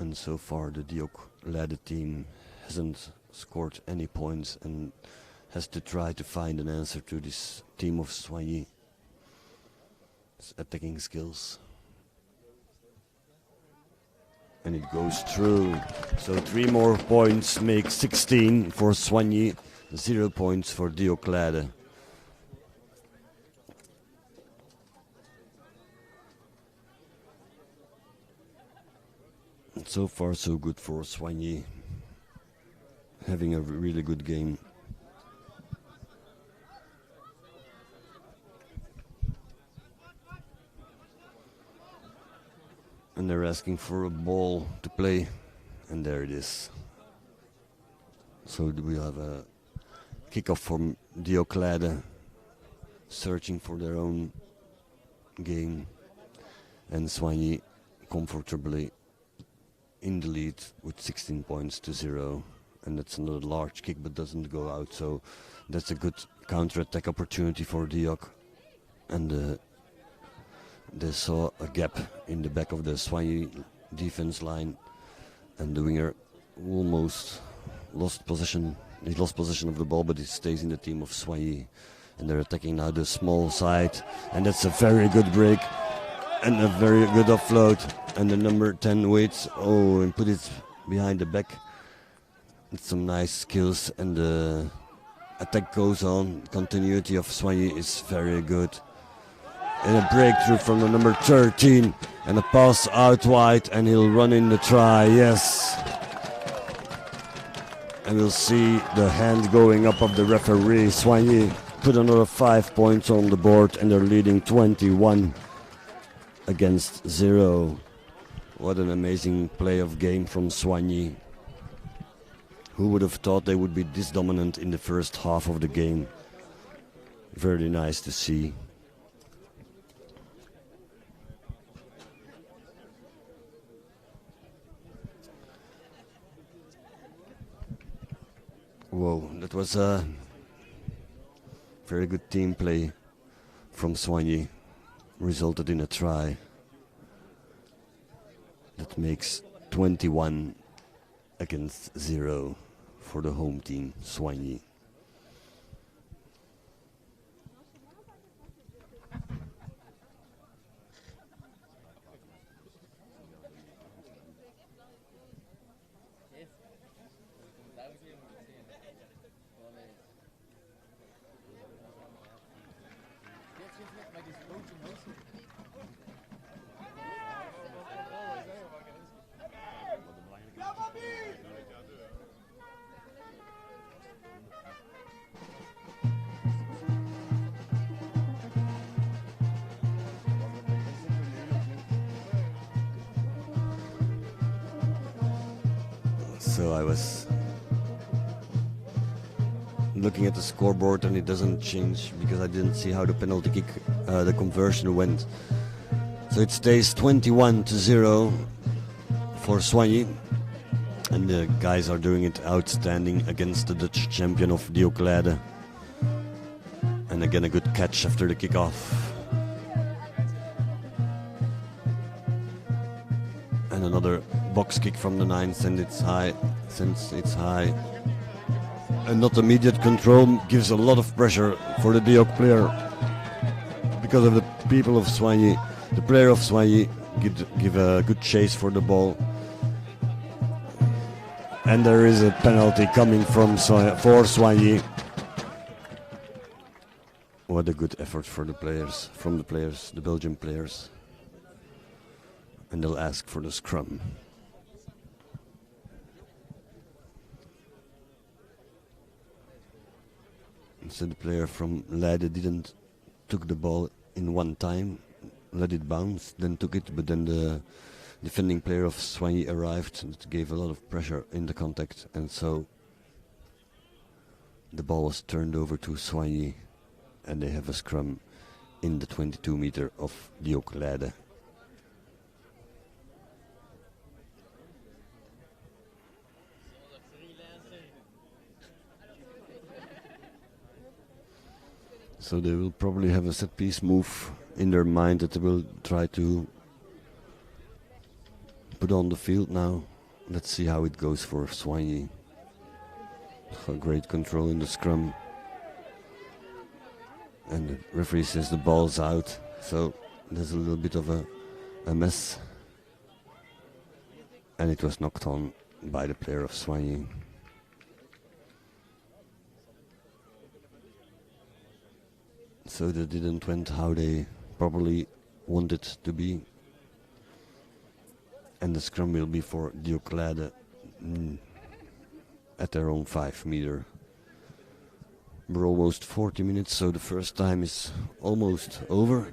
And so far the DIOK-led team hasn't scored any points and has to try to find an answer to this team of Swaany. Attacking skills. And it goes through. So 3 more points make 16 for Swaany, 0 points for DIOK. So far so good for Swaany, having a really good game. And they're asking for a ball to play, and there it is. So we have a kickoff from DIOK, searching for their own game, and Swaany comfortably in the lead with 16 points to 0, and that's another large kick but doesn't go out, so that's a good counter-attack opportunity for DIOK. And they saw a gap in the back of the Swaany defense line, and the winger almost lost possession. He lost possession of the ball, but it stays in the team of Swaany, and they're attacking now the small side, and that's a very good break and a very good offload. And the number 10 waits, and put it behind the back. It's some nice skills, and the attack goes on. Continuity of Swaany is very good. And a breakthrough from the number 13, and a pass out wide, and he'll run in the try, yes. And we'll see the hand going up of the referee. Swaany put another 5 points on the board, and they're leading 21 against 0. What an amazing play of game from Swaany. Who would have thought they would be this dominant in the first half of the game? Very nice to see. Whoa. it was a very good team play from Swaany, resulted in a try that makes 21 against 0 for the home team, Swaany. So I was looking at the scoreboard and it doesn't change because I didn't see how the penalty kick, the conversion went. So it stays 21-0 for Swaany, and the guys are doing it outstanding against the Dutch champion of DIOK. And again a good catch after the kickoff. And another box kick from the 9, sends it's high. And not immediate control gives a lot of pressure for the DIOK player because of the people of Swaany. The player of Swaany give a good chase for the ball. And there is a penalty coming for Swaany. What a good effort for the players, the Belgian players. And they'll ask for the scrum. So the player from Leiden didn't took the ball in one time, let it bounce, then took it, but then the defending player of Swaany arrived and it gave a lot of pressure in the contact, and so the ball was turned over to Swaany and they have a scrum in the 22 meter of DIOK Leiden. So they will probably have a set piece move in their mind that they will try to put on the field now. Let's see how it goes for Swaany. Great control in the scrum. And the referee says the ball's out. So there's a little bit of a mess. And it was knocked on by the player of Swaany. So that didn't went how they probably wanted to be. And the scrum will be for DIOK Leiden at their own 5 meter. We're almost 40 minutes, so the first time is almost over.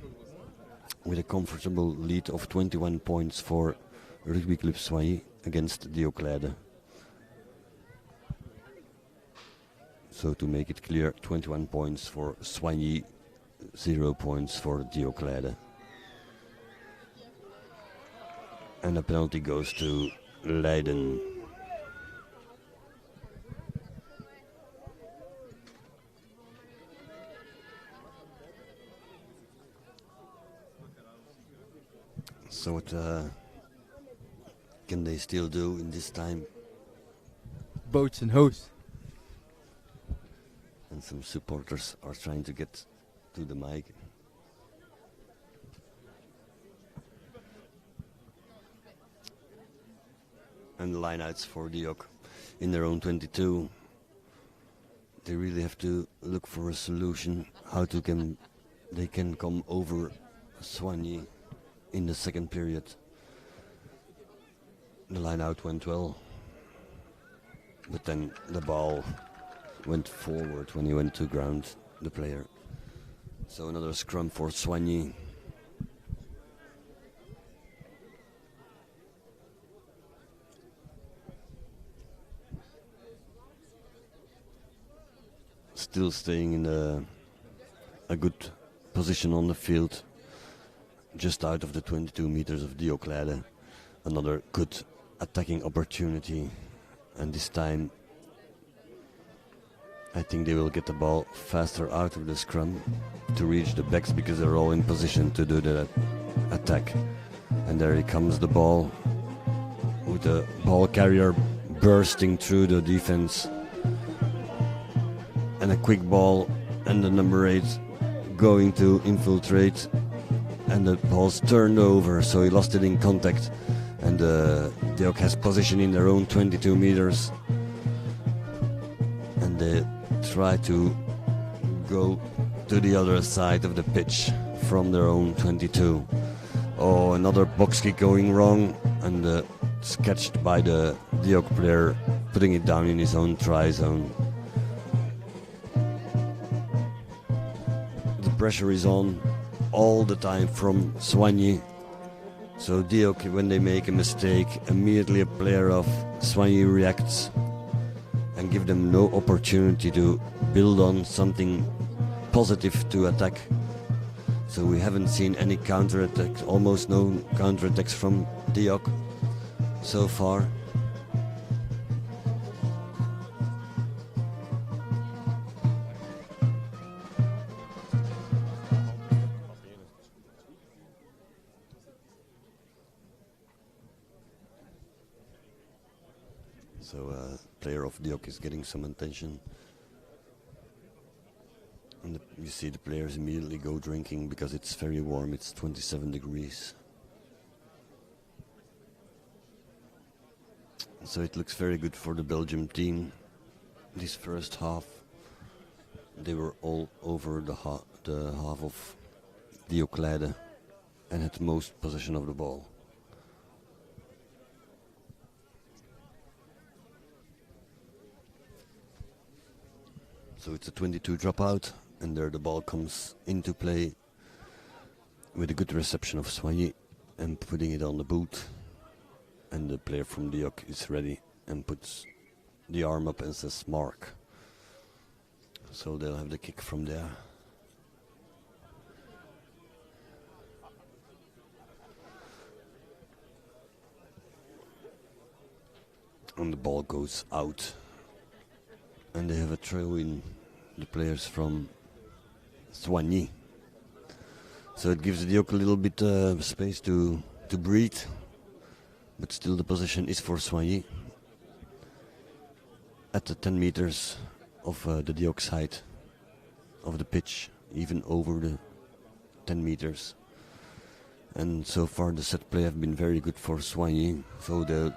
With a comfortable lead of 21 points for Rugby Club Swaany against DIOK Leiden. So to make it clear, 21 points for Swaany, 0 points for DIOK Leiden. And the penalty goes to Leiden. So what can they still do in this time? Boats and hose. And some supporters are trying to get to the mic. And the lineouts for DIOK in their own 22. They really have to look for a solution how they can come over Swaany in the second period. The lineout went well, but then the ball went forward when he went to ground, the player. So another scrum for Swaany. Still staying in a good position on the field, just out of the 22 meters of DIOK Leiden. Another good attacking opportunity, and this time I think they will get the ball faster out of the scrum to reach the backs because they're all in position to do the attack. And there he comes, the ball, with the ball carrier bursting through the defense. And a quick ball, and the number 8 going to infiltrate. And the ball's turned over, so he lost it in contact. And DIOK has position in their own 22 meters. And they try to go to the other side of the pitch from their own 22. Oh, another box kick going wrong, and it's catched by the DIOK player, putting it down in his own try zone. The pressure is on all the time from Swaany. So DIOK, when they make a mistake, immediately a player of Swaany reacts and give them no opportunity to build on something positive to attack. So we haven't seen any counterattacks, almost no counterattacks from DIOK so far. So player of DIOK is getting some attention. And you see the players immediately go drinking because it's very warm, it's 27 degrees. So it looks very good for the Belgium team. This first half, they were all over the half of DIOK and had most possession of the ball. So it's a 22 dropout, and there the ball comes into play with a good reception of Swaany and putting it on the boot. And the player from DIOK is ready and puts the arm up and says mark. So they'll have the kick from there. And the ball goes out. And they have a throw in, the players from Swaany. So it gives DIOK a little bit space to breathe. But still the position is for Swaany. At the 10 meters of the DIOK side of the pitch, even over the 10 meters. And so far the set play have been very good for Swaany. So they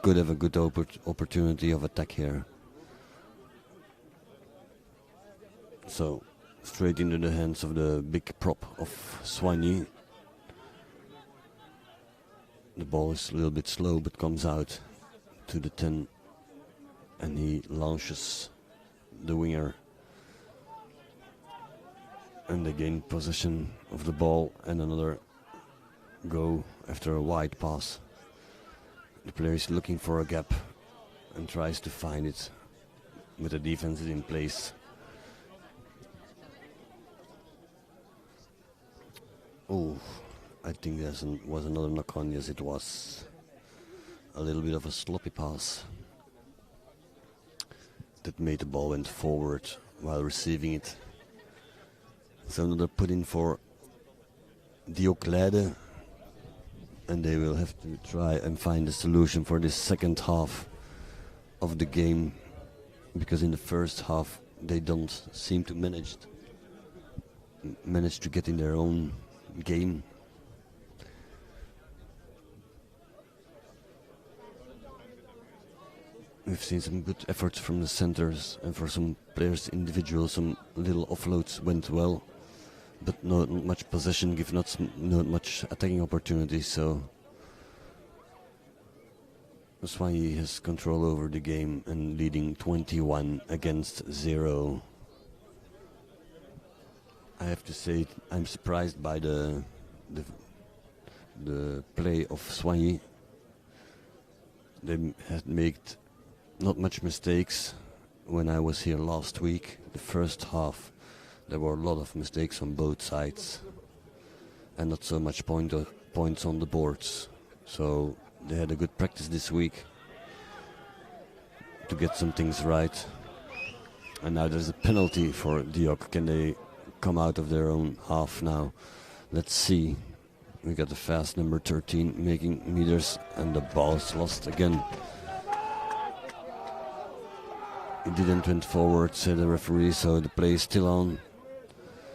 could have a good opportunity of attack here. So, straight into the hands of the big prop of Swaany. The ball is a little bit slow, but comes out to the 10. And he launches the winger. And they gain possession of the ball, and another go after a wide pass. The player is looking for a gap and tries to find it with the defense in place. Oh, I think there was another knock on. Yes, it was a little bit of a sloppy pass that made the ball went forward while receiving it. So another put in for DIOK, and they will have to try and find a solution for this second half of the game, because in the first half they don't seem to manage to get in their own game. We've seen some good efforts from the centers, and for some players individual some little offloads went well, but not much possession, give not much attacking opportunities. So Swaany has control over the game and leading 21-0. I have to say I'm surprised by the play of Swaany. They had made not much mistakes when I was here last week. The first half there were a lot of mistakes on both sides and not so much points on the boards. So they had a good practice this week to get some things right. And now there's a penalty for DIOK. Can they come out of their own half now? Let's see. We got the fast number 13 making meters, and the ball's lost again. It didn't went forward, said the referee, so the play is still on.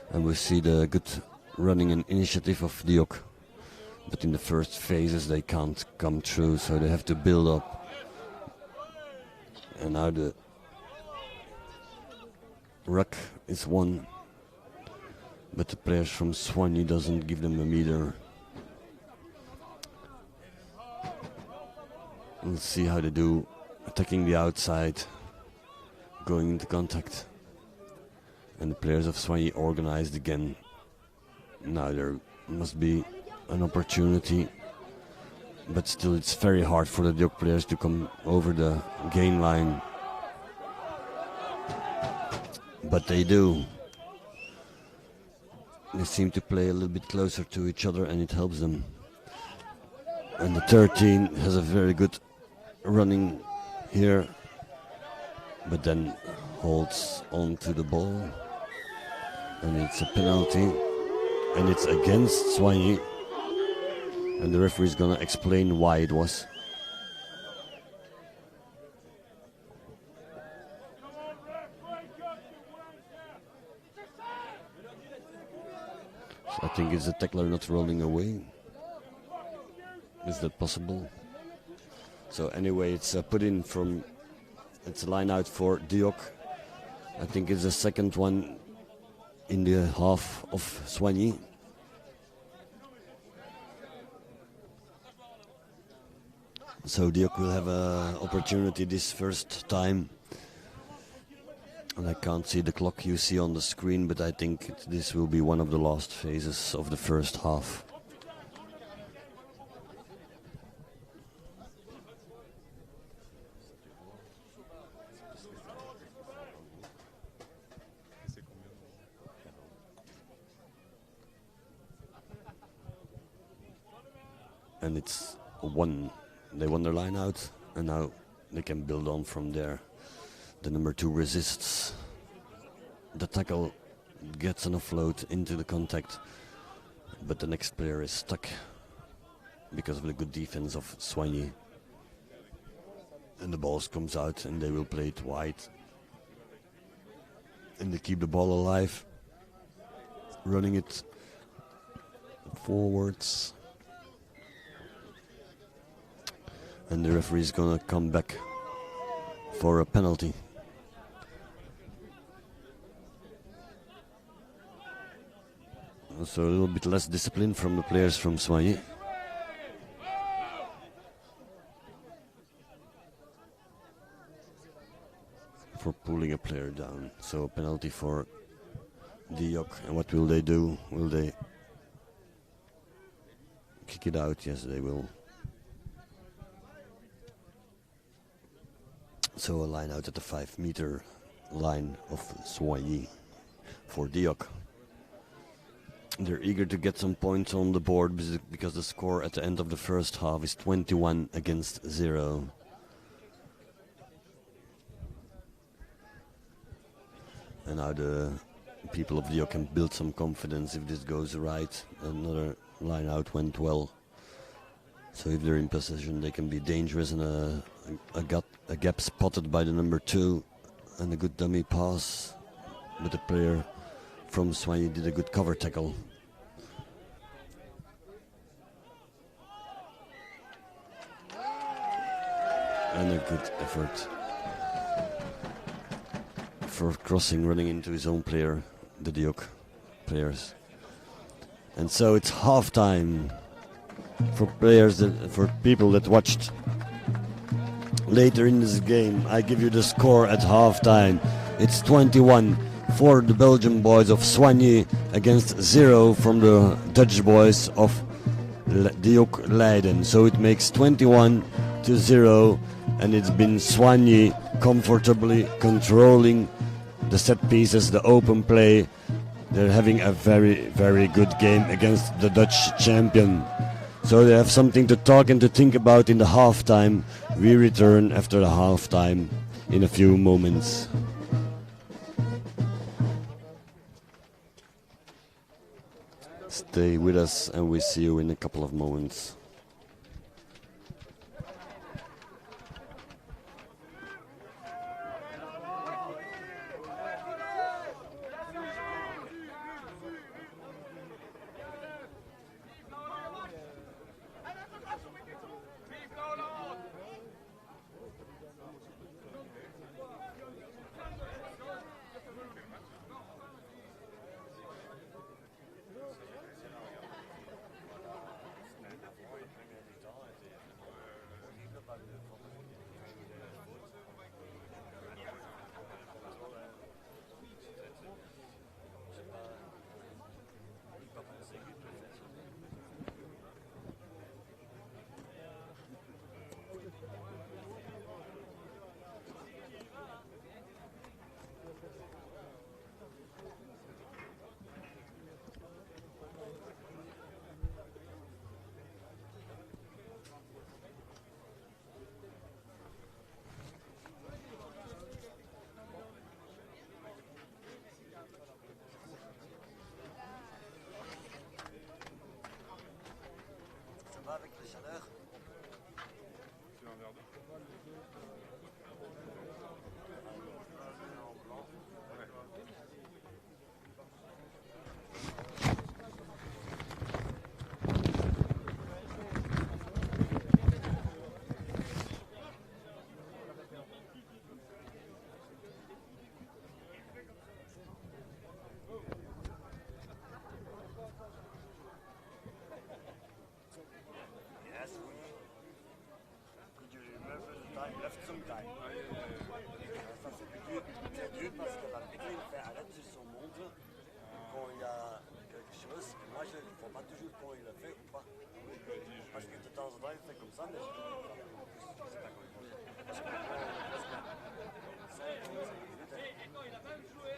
And we see the good running and initiative of DIOK. But in the first phases they can't come through, so they have to build up. And now the ruck is won, but the players from Swaany doesn't give them a meter. We'll see how they do, attacking the outside, going into contact. And the players of Swaany organized again. Now there must be an opportunity, but still it's very hard for the DIOK players to come over the gain line. But they do. They seem to play a little bit closer to each other, and it helps them. And the 13 has a very good running here, but then holds on to the ball. And it's a penalty, and it's against Swaany. And the referee is gonna explain why it was. I think it's the tackler not rolling away. Is that possible? So anyway, it's put in from, it's a line out for DIOK. I think it's the second one in the half of Swaany. So DIOK will have an opportunity this first time. And I can't see the clock you see on the screen, but I think this will be one of the last phases of the first half. And it's one. They won their line out, and now they can build on from there. The number 2 resists the tackle, gets an offload into the contact, but the next player is stuck because of the good defense of Swaany. And the ball comes out, and they will play it wide. And they keep the ball alive, running it forwards. And the referee is gonna come back for a penalty. So a little bit less discipline from the players from Swaany. For pulling a player down. So a penalty for DIOK. And what will they do? Will they kick it out? Yes, they will. So a line out at the 5-meter line of Swaany for DIOK. They're eager to get some points on the board because the score at the end of the first half is 21 against 0. And now the people of DIOK can build some confidence if this goes right. Another line out went well. So if they're in possession, they can be dangerous, and a gap spotted by the number 2 and a good dummy pass. But the player from Swaany did a good cover tackle. And a good effort for crossing, running into his own player, the DIOK players. And so it's halftime for players, for people that watched later in this game. I give you the score at halftime. It's 21 for the Belgian boys of Swaany against 0 from the Dutch boys of DIOK Leiden. So it makes 21-0, and it's been Swaany comfortably controlling the set pieces, the open play. They're having a very, very good game against the Dutch champion. So they have something to talk and to think about in the halftime. We return after the halftime in a few moments. Stay with us and we see you in a couple of moments. Avec la chaleur. C'est un verre d'eau. Yes, could you remember the time left some time? Ça c'est dur parce que l'arbitre il fait arrêt sur son montre quand il y a quelque chose. Et moi je ne vois pas toujours quand il le fait ou pas. Parce que de temps en temps il fait comme ça, mais je ne sais pas comment il fait. Parce que il a même joué.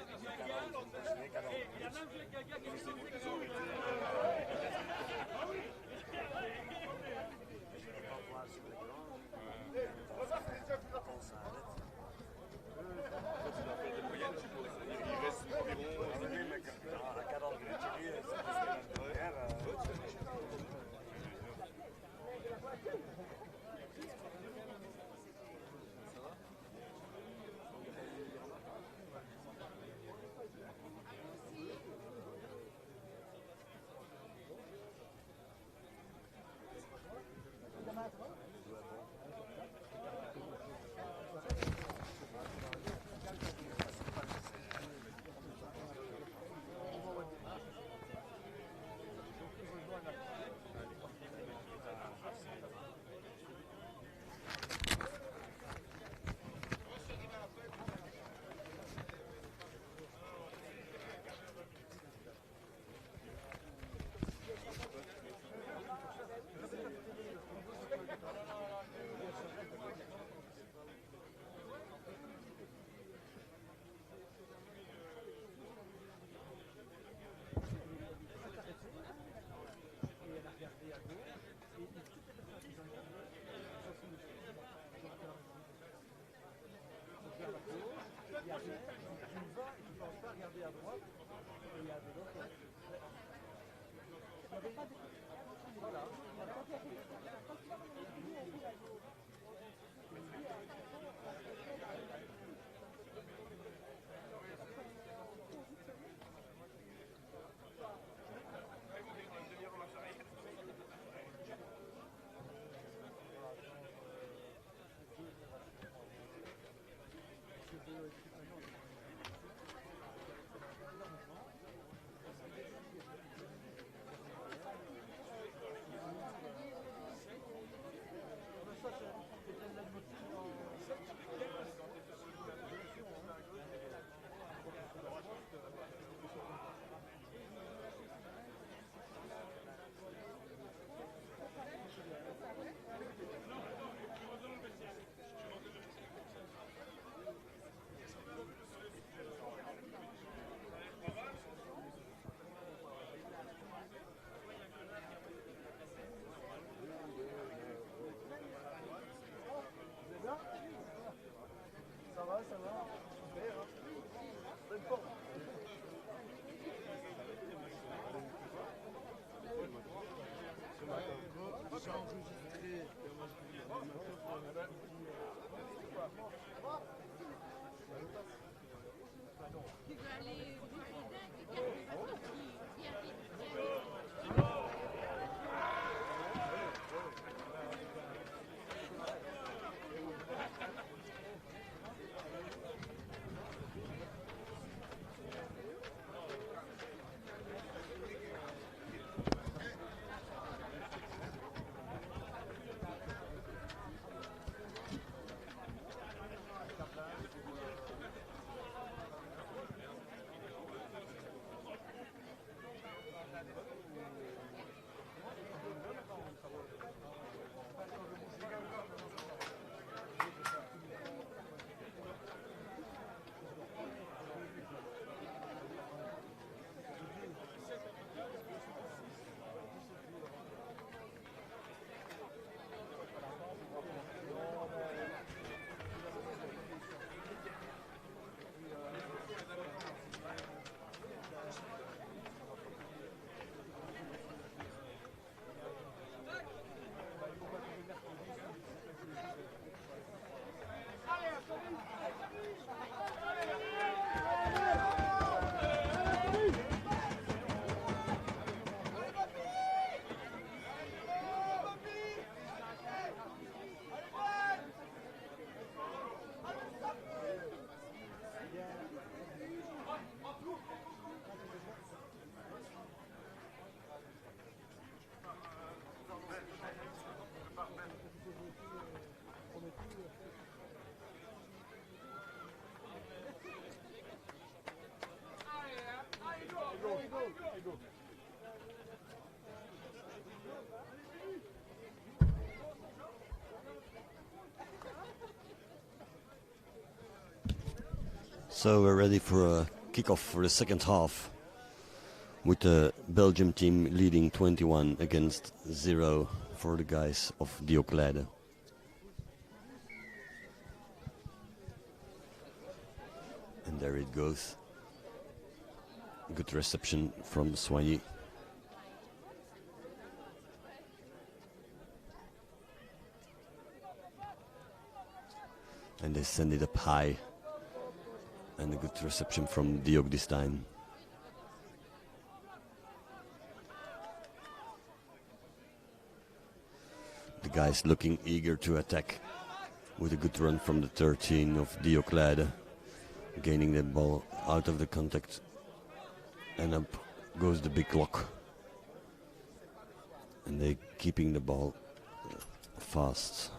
go. So we're ready for a kickoff for the second half, with the Belgium team leading 21 against 0 for the guys of DIOK. And there it goes. Good reception from Swaany. And they send it up high. And a good reception from DIOK this time. The guys looking eager to attack, with a good run from the 13 of DIOK, gaining the ball out of the contact, and up goes the big lock. And they keeping the ball fast.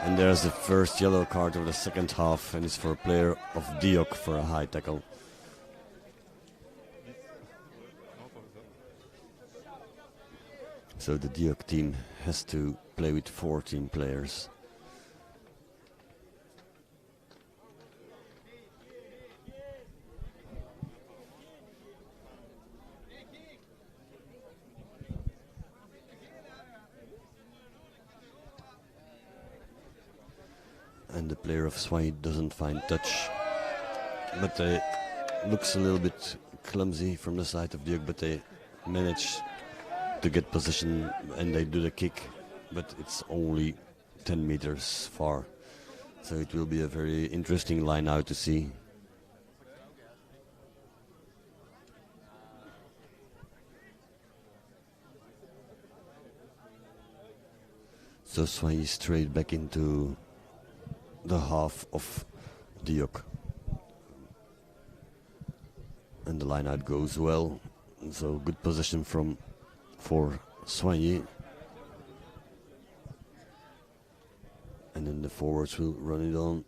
And there's the first yellow card of the second half, and it's for a player of DIOK for a high tackle. So the DIOK team has to play with 14 players. And the player of Swaany doesn't find touch, but looks a little bit clumsy from the side of DIOK, but they manage to get position and they do the kick, but it's only 10 meters far. So it will be a very interesting line out to see. So Swaany straight back into the half of DIOK. And the line out goes well. So good position for Swaany. And then the forwards will run it on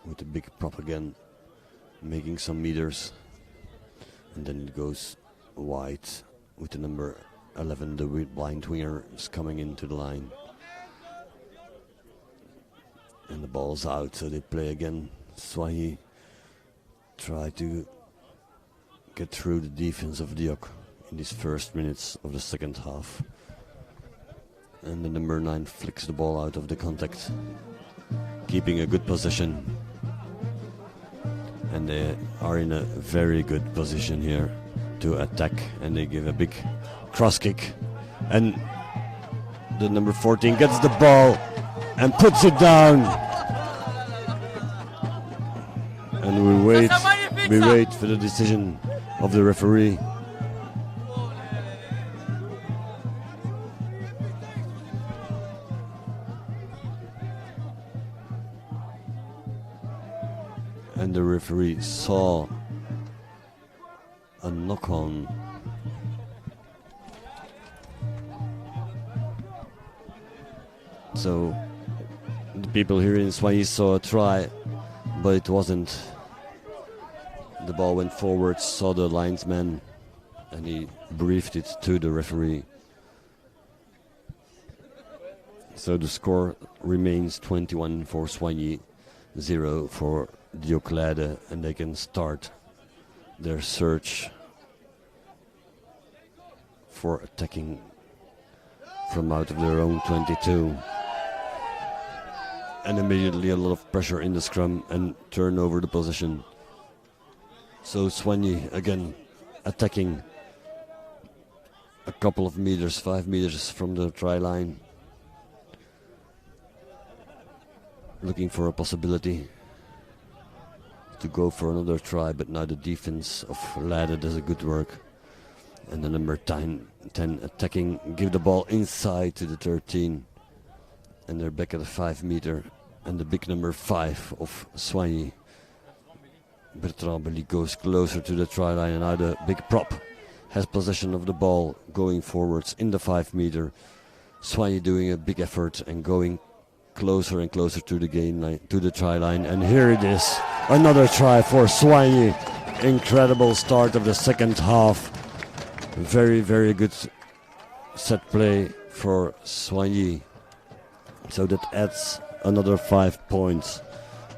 with a big prop again, making some meters. And then it goes wide with the number 11, the blind winger, is coming into the line. And the ball's out, so they play again. Swaany try to get through the defense of DIOK in these first minutes of the second half. And the number 9 flicks the ball out of the contact, keeping a good position. And they are in a very good position here to attack, and they give a big cross kick. And the number 14 gets the ball and puts it down. And we wait for the decision of the referee. And the referee saw a knock-on. So the people here in Swaany saw a try, but it wasn't. The ball went forward, saw the linesman, and he briefed it to the referee. So the score remains 21 for Swaany, 0 for DIOK, and they can start their search for attacking from out of their own 22. And immediately a lot of pressure in the scrum and turn over the position. So Swaany again attacking a couple of meters, 5 meters from the try line. Looking for a possibility to go for another try, but now the defense of Lade does a good work. And the number 10 attacking, give the ball inside to the 13. And they're back at the 5 meter. And the big number 5 of Swaany, Bertrand Belly, goes closer to the try line, and now the big prop has possession of the ball, going forwards in the 5 meter. Swaany doing a big effort and going closer and closer to the game line, to the try line. And here it is, another try for Swaany. Incredible start of the second half. Very, very good set play for Swaany. So that adds another 5 points.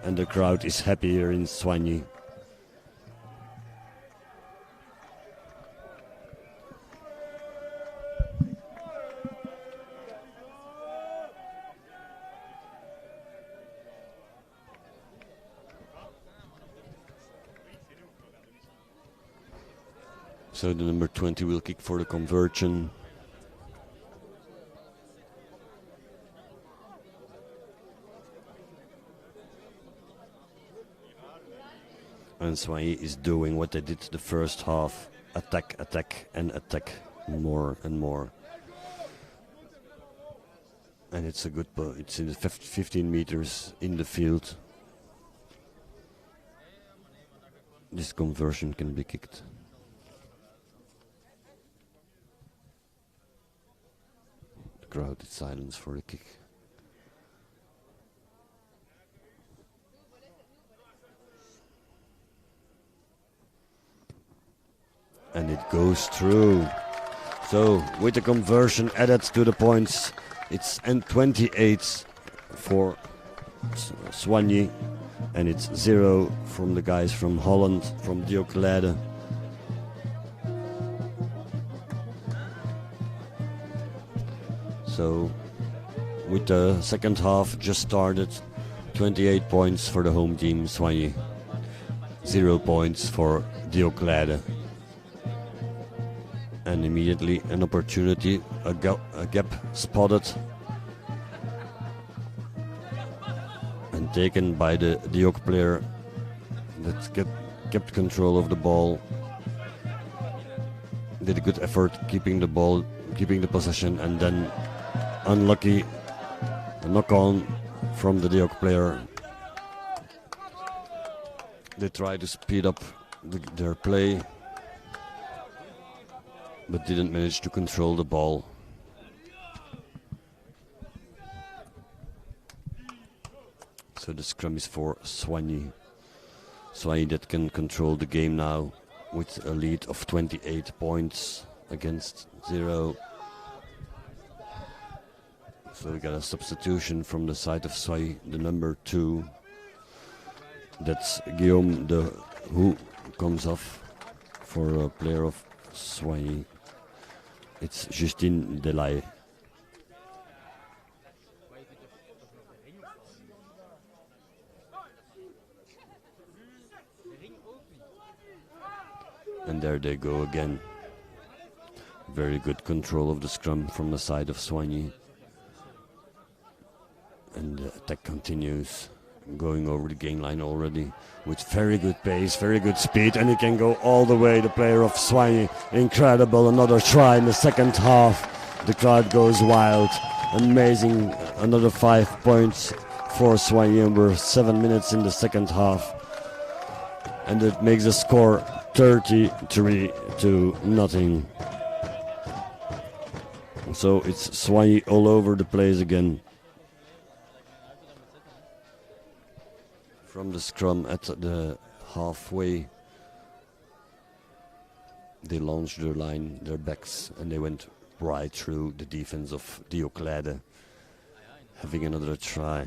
And the crowd is happy here in Swaany. So the number 20 will kick for the conversion. And Swaany is doing what they did the first half. Attack, attack, and attack more and more. And it's a good, it's in the 15 meters in the field. This conversion can be kicked. The crowd is silence for the kick. And it goes through. So with the conversion added to the points, it's N28 for Swaany, and it's 0 from the guys from Holland, from DIOK. So with the second half just started, 28 points for the home team Swaany, 0 points for DIOK. And immediately an opportunity, a gap spotted and taken by the DIOK player that kept control of the ball. Did a good effort keeping the ball, keeping the possession, and then unlucky, a knock on from the DIOK player. They try to speed up their play, but didn't manage to control the ball. So the scrum is for Swaany. Swaany that can control the game now with a lead of 28 points against 0. So we got a substitution from the side of Swaany, the number 2. That's Guillaume who comes off for a player of Swaany. It's Justine Delay. And there they go again. Very good control of the scrum from the side of Swaany. And the attack continues, going over the game line already with very good pace, very good speed, and he can go all the way, the player of Swaany. Incredible, another try in the second half. The crowd goes wild. Amazing, another 5 points for Swaany, and we're 7 minutes in the second half. And it makes the score 33-0. So it's Swaany all over the place again. From the scrum at the halfway, they launched their line, their backs, and they went right through the defense of DIOK, having another try.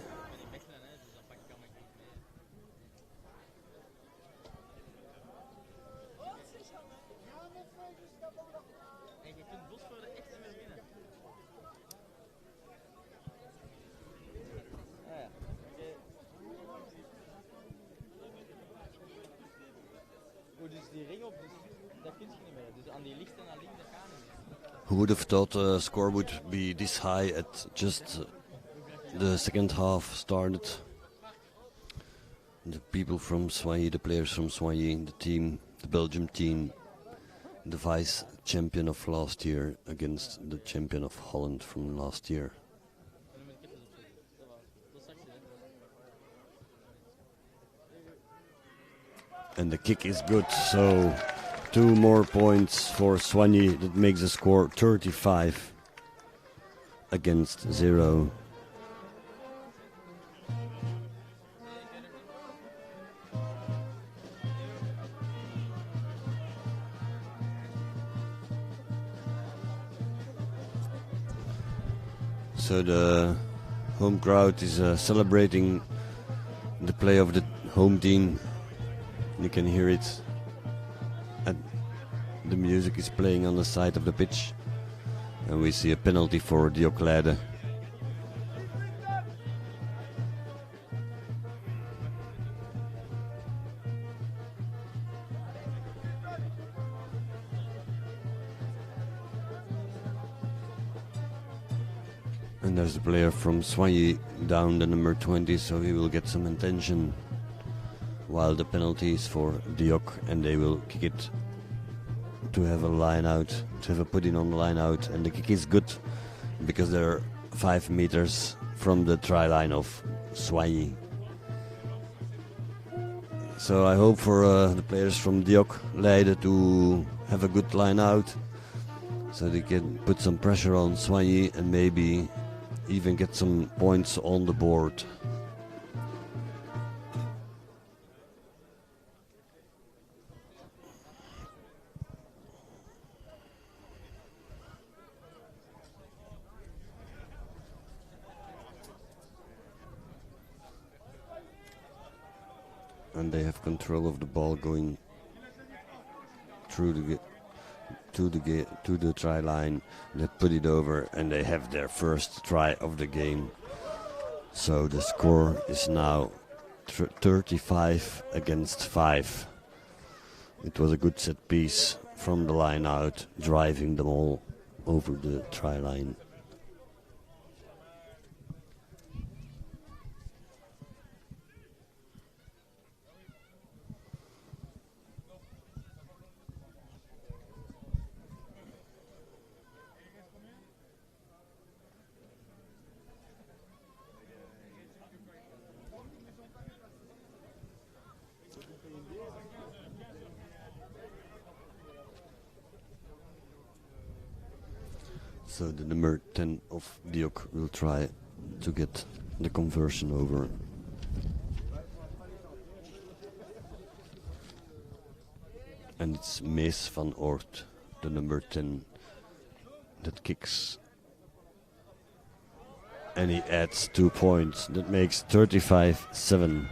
Who would have thought the score would be this high at just the second half started? The people from Swaany, the players from Swaany, the team, the Belgium team, the vice champion of last year against the champion of Holland from last year. And the kick is good, so 2 more points for Swaany. That makes the score 35 against 0. So the home crowd is celebrating the play of the home team. You can hear it. The music is playing on the side of the pitch. And we see a penalty for DIOK. And there's a player from Swaany down the number 20, so he will get some attention. While the penalty is for DIOK, and they will kick it to have a line out, to have a put in on the line out. And the kick is good because they're 5 meters from the try line of Swaany. So I hope for the players from DIOK Leiden to have a good line out, so they can put some pressure on Swaany and maybe even get some points on the board. And they have control of the ball going through to the try line. They put it over and they have their first try of the game. So the score is now 35 against 5. It was a good set piece from the line out, driving them all over the try line. So the number 10 of DIOK will try to get the conversion over. And it's Mees van Oort, the number 10, that kicks. And he adds 2 points. That makes 35-7.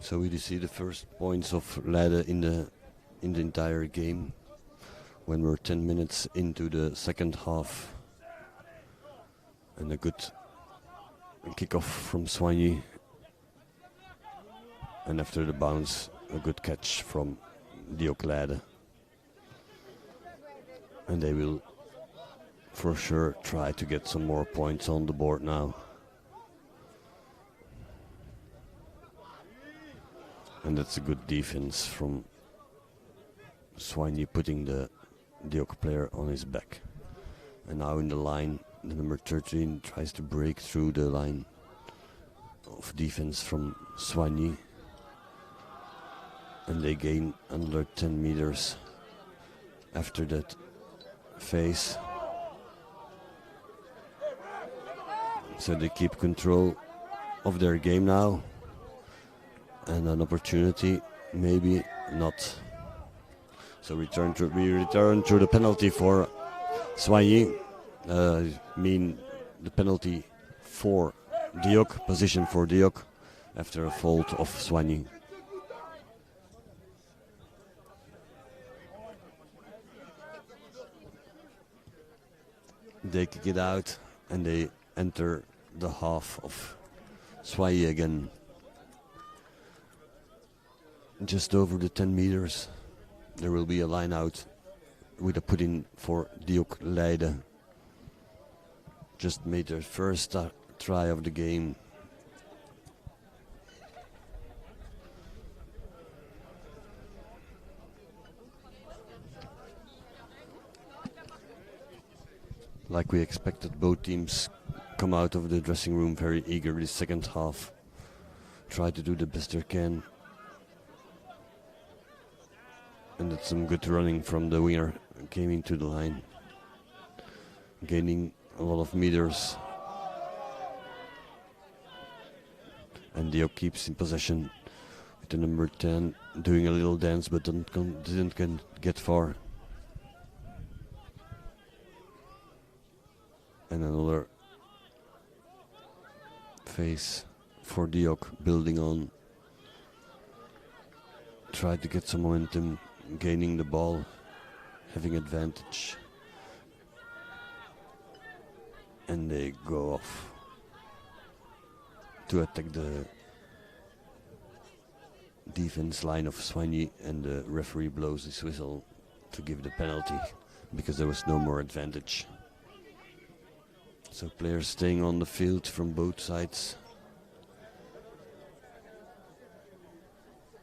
So we see the first points of Leiden in the entire game when we're 10 minutes into the second half. And a good kickoff from Swaany. And after the bounce, a good catch from DIOK Leiden. And they will for sure try to get some more points on the board now. And that's a good defense from Swaany, putting the DIOK player on his back. And now in the line, the number 13 tries to break through the line of defense from Swaany. And they gain another 10 meters after that phase. So they keep control of their game now. And an opportunity, maybe not. So we return to the penalty for Swaany. Mean the penalty for DIOK, position for DIOK, after a fault of Swaany. They kick it out and they enter the half of Swaany again. Just over the 10 meters, there will be a line out with a put in for DIOK Leiden. just made their first try of the game. Like we expected, both teams come out of the dressing room very eager this second half. Try to do the best they can. And that's some good running from the winger. Came into the line, gaining a lot of meters. And DIOK keeps in possession with the number 10 doing a little dance, but didn't get far. And another phase for DIOK, building on. Tried to get some momentum, gaining the ball, having advantage. And they go off to attack the defense line of Swaany, and the referee blows his whistle to give the penalty because there was no more advantage. So players staying on the field from both sides.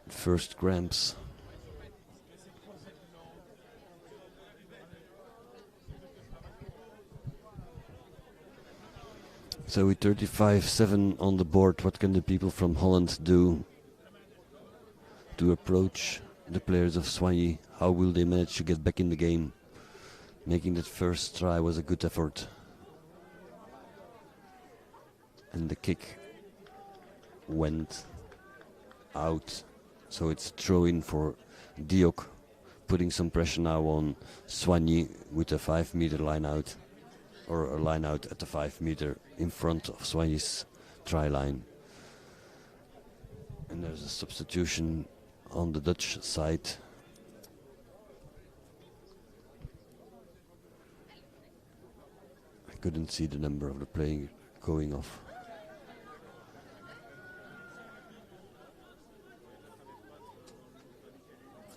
First cramps. So with 35-7 on the board, what can the people from Holland do to approach the players of Swaany? How will they manage to get back in the game? Making that first try was a good effort. And the kick went out, so it's throw-in for DIOK, putting some pressure now on Swaany with a 5-meter line out, or a line out at the 5-meter in front of Swaany's try line. And there's a substitution on the Dutch side. I couldn't see the number of the player going off.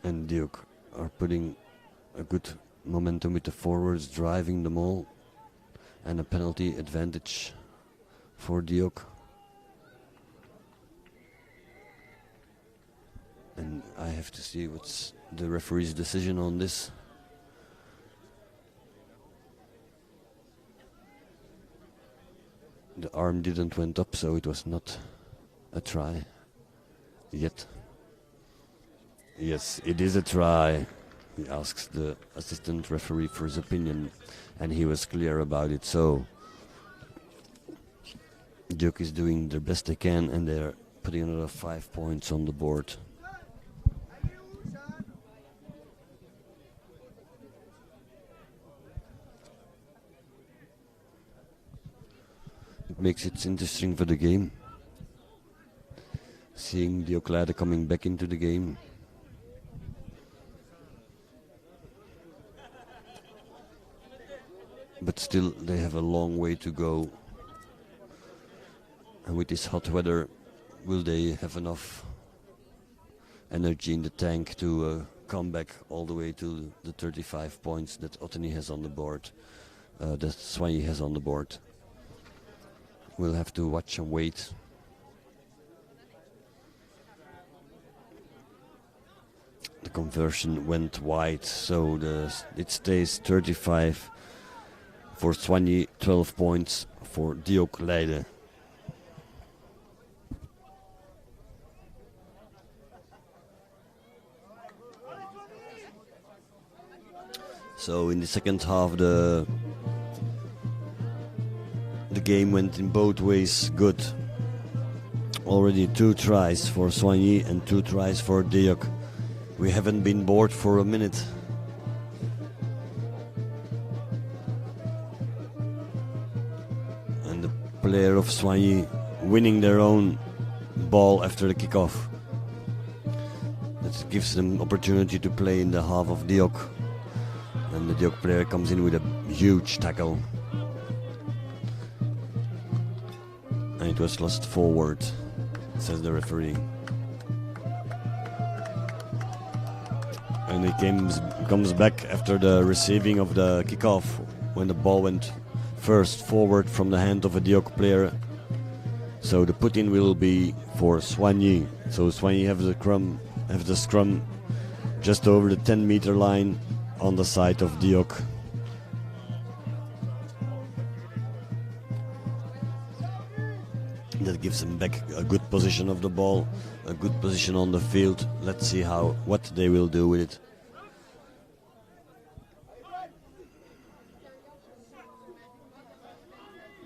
And DIOK are putting a good momentum with the forwards, driving them all, and a penalty advantage for DIOK. And I have to see what's the referee's decision on this. The arm didn't went up, so it was not a try yet. Yes, it is a try. He asks the assistant referee for his opinion, and he was clear about it. So DIOK is doing their best they can, and they're putting another 5 points on the board. It makes it interesting for the game. Seeing DIOK coming back into the game. But still, they have a long way to go. And with this hot weather, will they have enough energy in the tank to come back all the way to the 35 points that Otteni has on the board, that Swaany has on the board? We'll have to watch and wait. The conversion went wide, so it stays 35 for Swaany, 12 points for DIOK Leiden. So in the second half, the game went in both ways good. Already 2 tries for Swaany and 2 tries for DIOK. We haven't been bored for a minute. And the player of Swaany winning their own ball after the kickoff. That gives them opportunity to play in the half of DIOK. And the DIOK player comes in with a huge tackle. And it was lost forward, says the referee. And he comes back after the receiving of the kickoff when the ball went first forward from the hand of a DIOK player. So the put-in will be for Swaany. So Swaany have the scrum just over the 10-meter line on the side of DIOK. That gives them back a good position of the ball, a good position on the field. Let's see what they will do with it.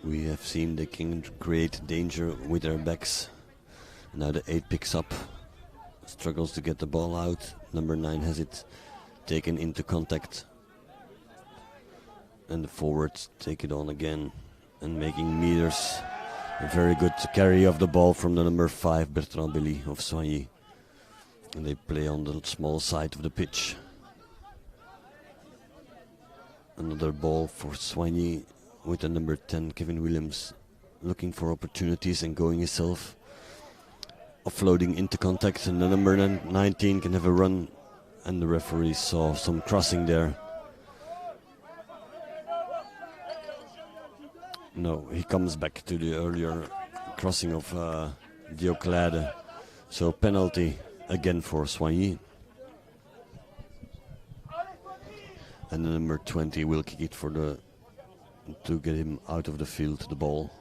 We have seen they can create danger with their backs. Now the 8 picks up, struggles to get the ball out. Number 9 has it taken into contact. And the forwards take it on again and making meters. A very good carry of the ball from the number 5, Bertrand Billy of Swaany. And they play on the small side of the pitch. Another ball for Swaany with the number 10, Kevin Williams, looking for opportunities and going himself. Offloading into contact, and the number 19 can have a run. And the referee saw some crossing there. No, he comes back to the earlier crossing of DIOK. So penalty again for Swaany. And the number 20 will kick it to get him out of the field, the ball.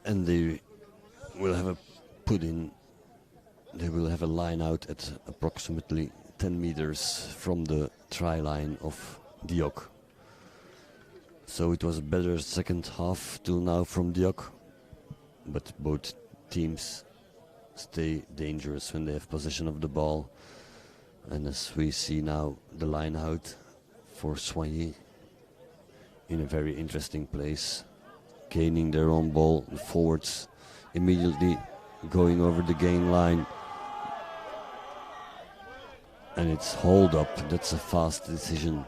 And they will have a put-in. They will have a line out at approximately 10 meters from the try line of DIOK. So it was a better second half till now from DIOK, but both teams stay dangerous when they have possession of the ball. And as we see now, the line out for Swaany in a very interesting place, gaining their own ball. The forwards immediately going over the gain line. And it's hold up. That's a fast decision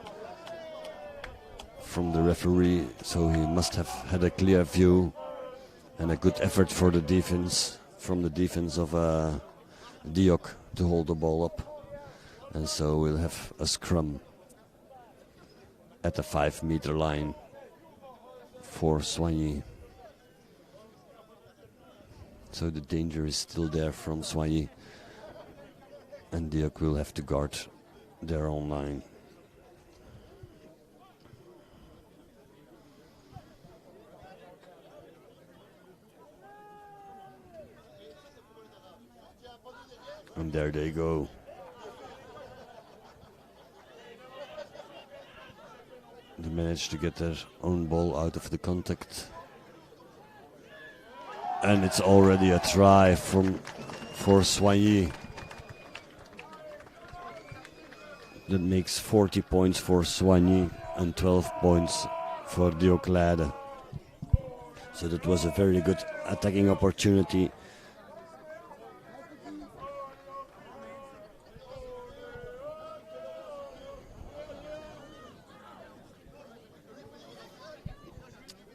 from the referee, so he must have had a clear view and a good effort for the defense, from the defense of DIOK to hold the ball up. And so we'll have a scrum at the 5-meter line for Swaany. So the danger is still there from Swaany, and DIOK will have to guard their own line. And there they go. They managed to get their own ball out of the contact. And it's already a try for Swaany. That makes 40 points for Swaany and 12 points for DIOK. So that was a very good attacking opportunity.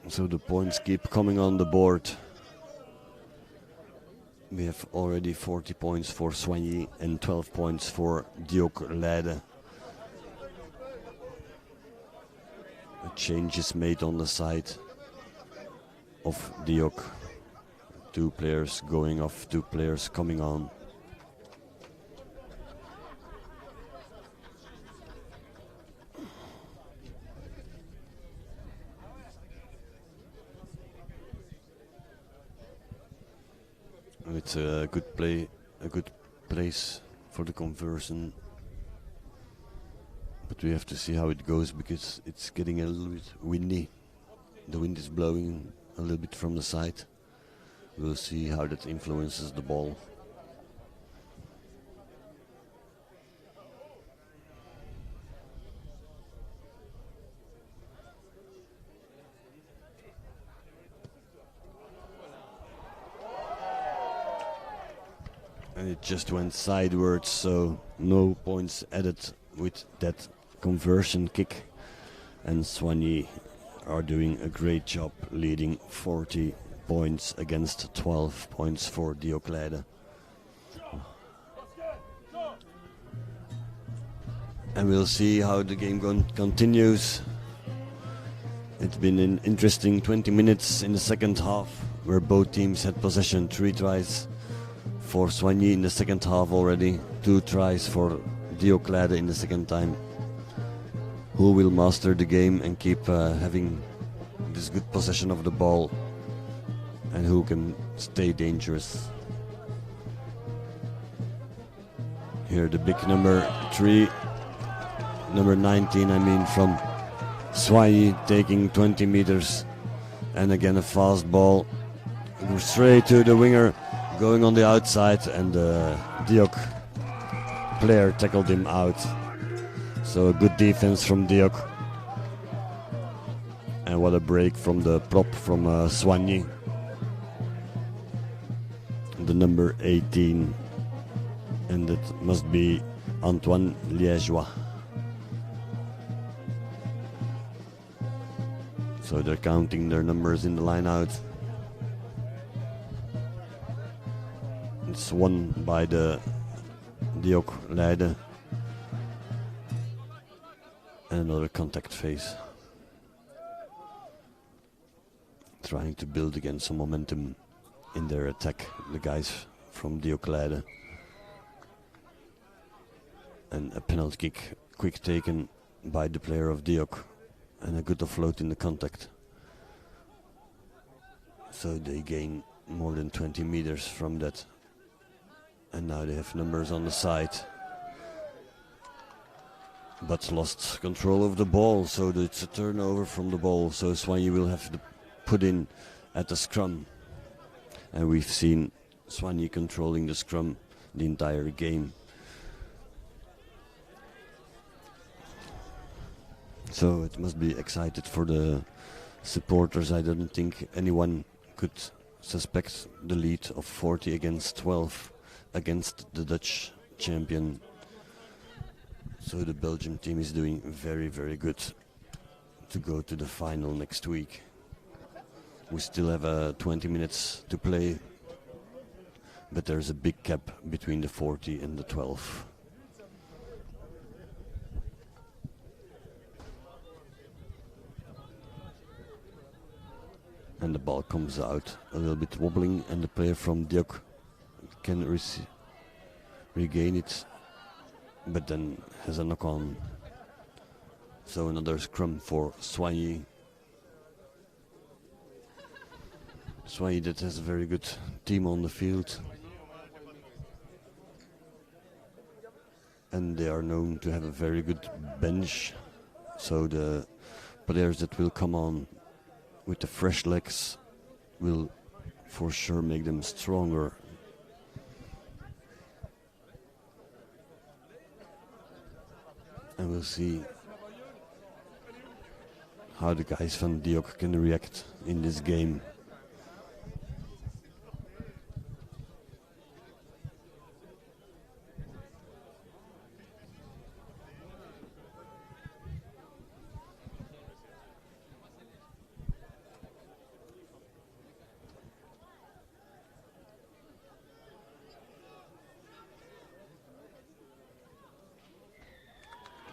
So the points keep coming on the board. We have already 40 points for Swaany and 12 points for DIOK. A change is made on the side of DIOK. 2 players going off, 2 players coming on. It's a good place for the conversion, but we have to see how it goes because it's getting a little bit windy. The wind is blowing a little bit from the side. We'll see how that influences the ball. And it just went sidewards, so no points added with that conversion kick. And Swaany are doing a great job, leading 40 points against 12 points for DIOK. And we'll see how the game continues. It's been an interesting 20 minutes in the second half, where both teams had possession. 3 tries for Swaany in the second half already. 2 tries for DIOK in the second time. Who will master the game and keep having this good possession of the ball, and who can stay dangerous? Here the big number 3, number 19 I mean, from Swaany, taking 20 meters, and again a fast ball straight to the winger, going on the outside, and the DIOK player tackled him out. So a good defense from DIOK. And what a break from the prop from Swaany. The number 18. And it must be Antoine Liégeois. So they're counting their numbers in the line out. It's won by the DIOK Leiden. And another contact phase. Trying to build again some momentum in their attack, the guys from DIOK Leiden. And a penalty kick, quick taken by the player of DIOK, and a good offload in the contact. So they gain more than 20 meters from that. And now they have numbers on the side. But lost control of the ball, so it's a turnover from the ball. So Swaany will have to put in at the scrum. And we've seen Swaany controlling the scrum the entire game. So it must be excited for the supporters. I don't think anyone could suspect the lead of 40 against 12 against the Dutch champion. So the Belgium team is doing very, very good to go to the final next week. We still have 20 minutes to play, but there's a big gap between the 40 and the 12. And the ball comes out a little bit wobbling, and the player from DIOK can regain it, but then has a knock on. So another scrum for Swaany. Swaany that has a very good team on the field. And they are known to have a very good bench. So the players that will come on with the fresh legs will for sure make them stronger. And we'll see how the guys from DIOK can react in this game.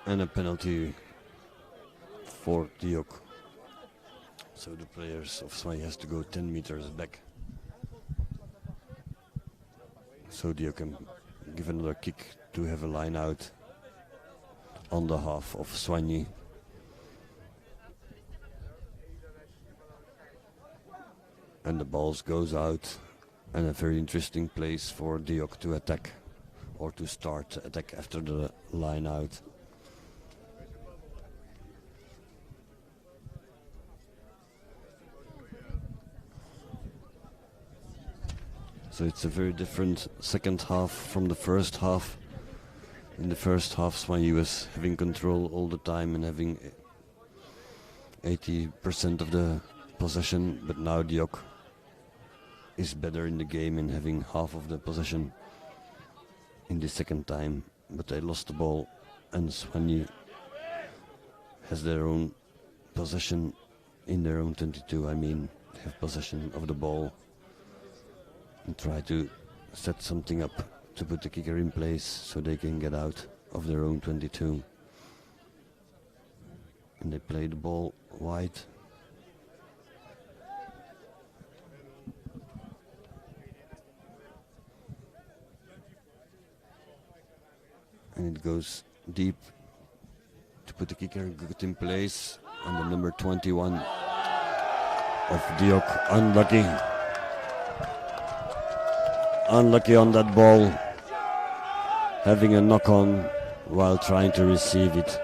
And a penalty for DIOK. So the players of Swaany has to go 10 meters back. So DIOK can give another kick to have a line out on the half of Swaany. And the balls goes out, and a very interesting place for DIOK to attack, or to start attack after the line out. So it's a very different second half from the first half. In the first half, Swaany was having control all the time and having 80% of the possession, but now DIOK is better in the game and having half of the possession in the second time. But they lost the ball, and Swaany has their own possession in their own 22. I mean, have possession of the ball. And try to set something up to put the kicker in place so they can get out of their own 22. And they play the ball wide. And it goes deep to put the kicker good in place. And the number 21 of DIOK, unlucky. Unlucky on that ball. Having a knock on while trying to receive it.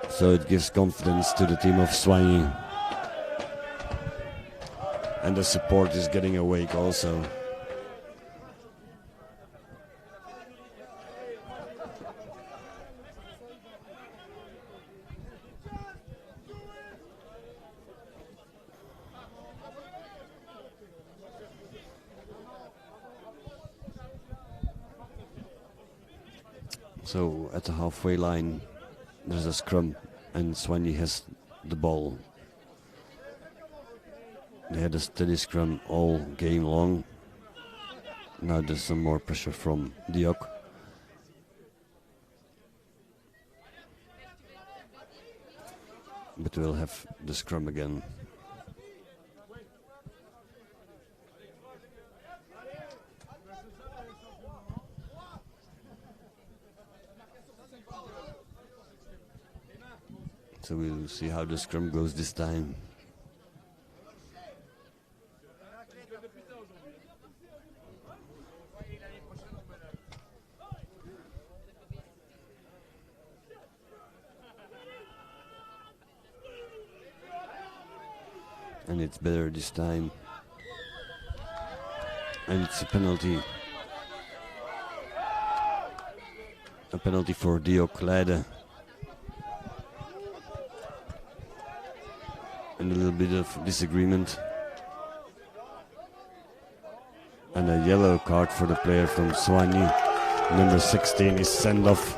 So it gives confidence to the team of Swaany. And the support is getting awake also. So at the halfway line there's a scrum and Swaany has the ball. They had a steady scrum all game long. Now there's some more pressure from DIOK. But we'll have the scrum again. So we'll see how the scrum goes this time. And it's better this time. And it's a penalty. A penalty for DIOK Leiden. And a little bit of disagreement. And a yellow card for the player from Swaany. Number 16 is sent off.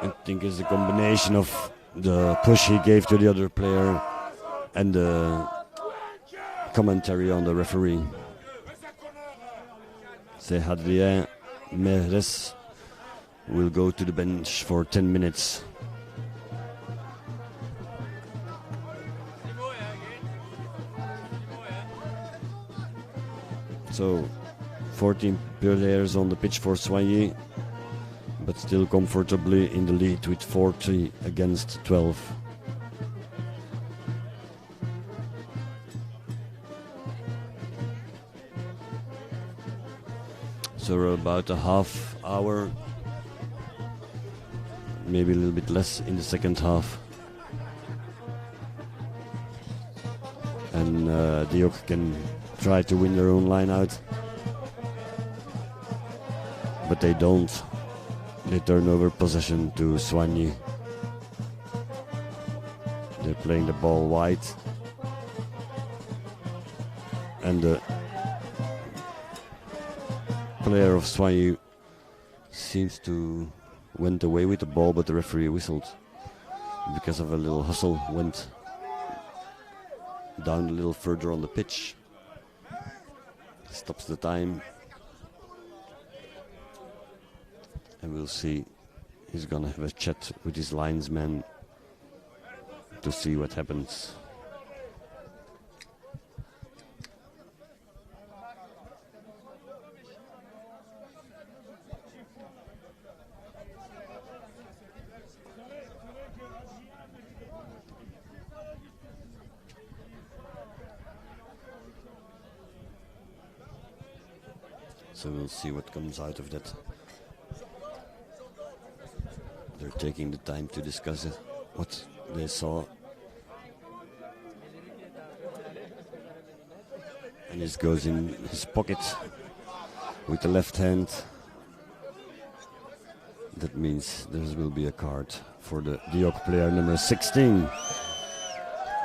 I think it's a combination of the push he gave to the other player and the commentary on the referee. C'est Hadrien Meres will go to the bench for 10 minutes. So 14 players on the pitch for Swaany, but still comfortably in the lead with 40 against 12. So we're about a half hour, maybe a little bit less in the second half. And DIOK can try to win their own line out. But they don't. They turn over possession to Swaany. They're playing the ball wide. And the player of Swaany seems to went away with the ball, but the referee whistled because of a little hustle, went down a little further on the pitch. Stops the time. And we'll see, he's gonna have a chat with his linesman to see what happens. So we'll see what comes out of that. They're taking the time to discuss it, what they saw. And this goes in his pocket with the left hand. That means there will be a card for the DIOK player number 16.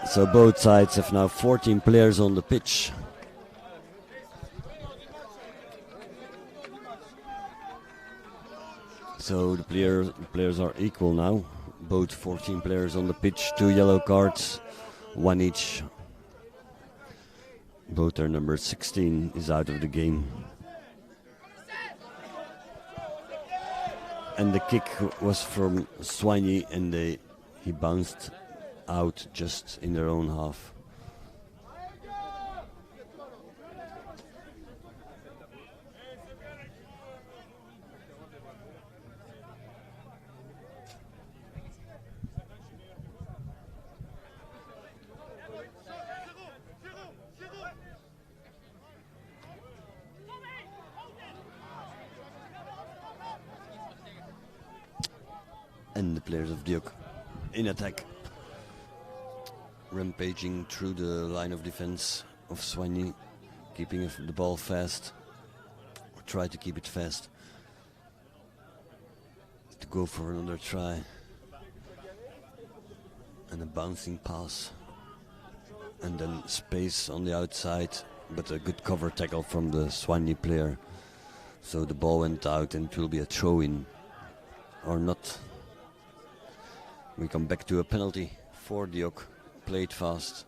So both sides have now 14 players on the pitch. So the players are equal now. Both 14 players on the pitch, 2 yellow cards, 1 each. Both are number 16 is out of the game. And the kick was from Swaany, and he bounced out just in their own half. And the players of DIOK in attack, rampaging through the line of defense of Swaany, keeping the ball fast, or try to keep it fast, to go for another try, and a bouncing pass, and then space on the outside, but a good cover tackle from the Swaany player, so the ball went out and it will be a throw-in, or not. We come back to a penalty for DIOK. Played fast,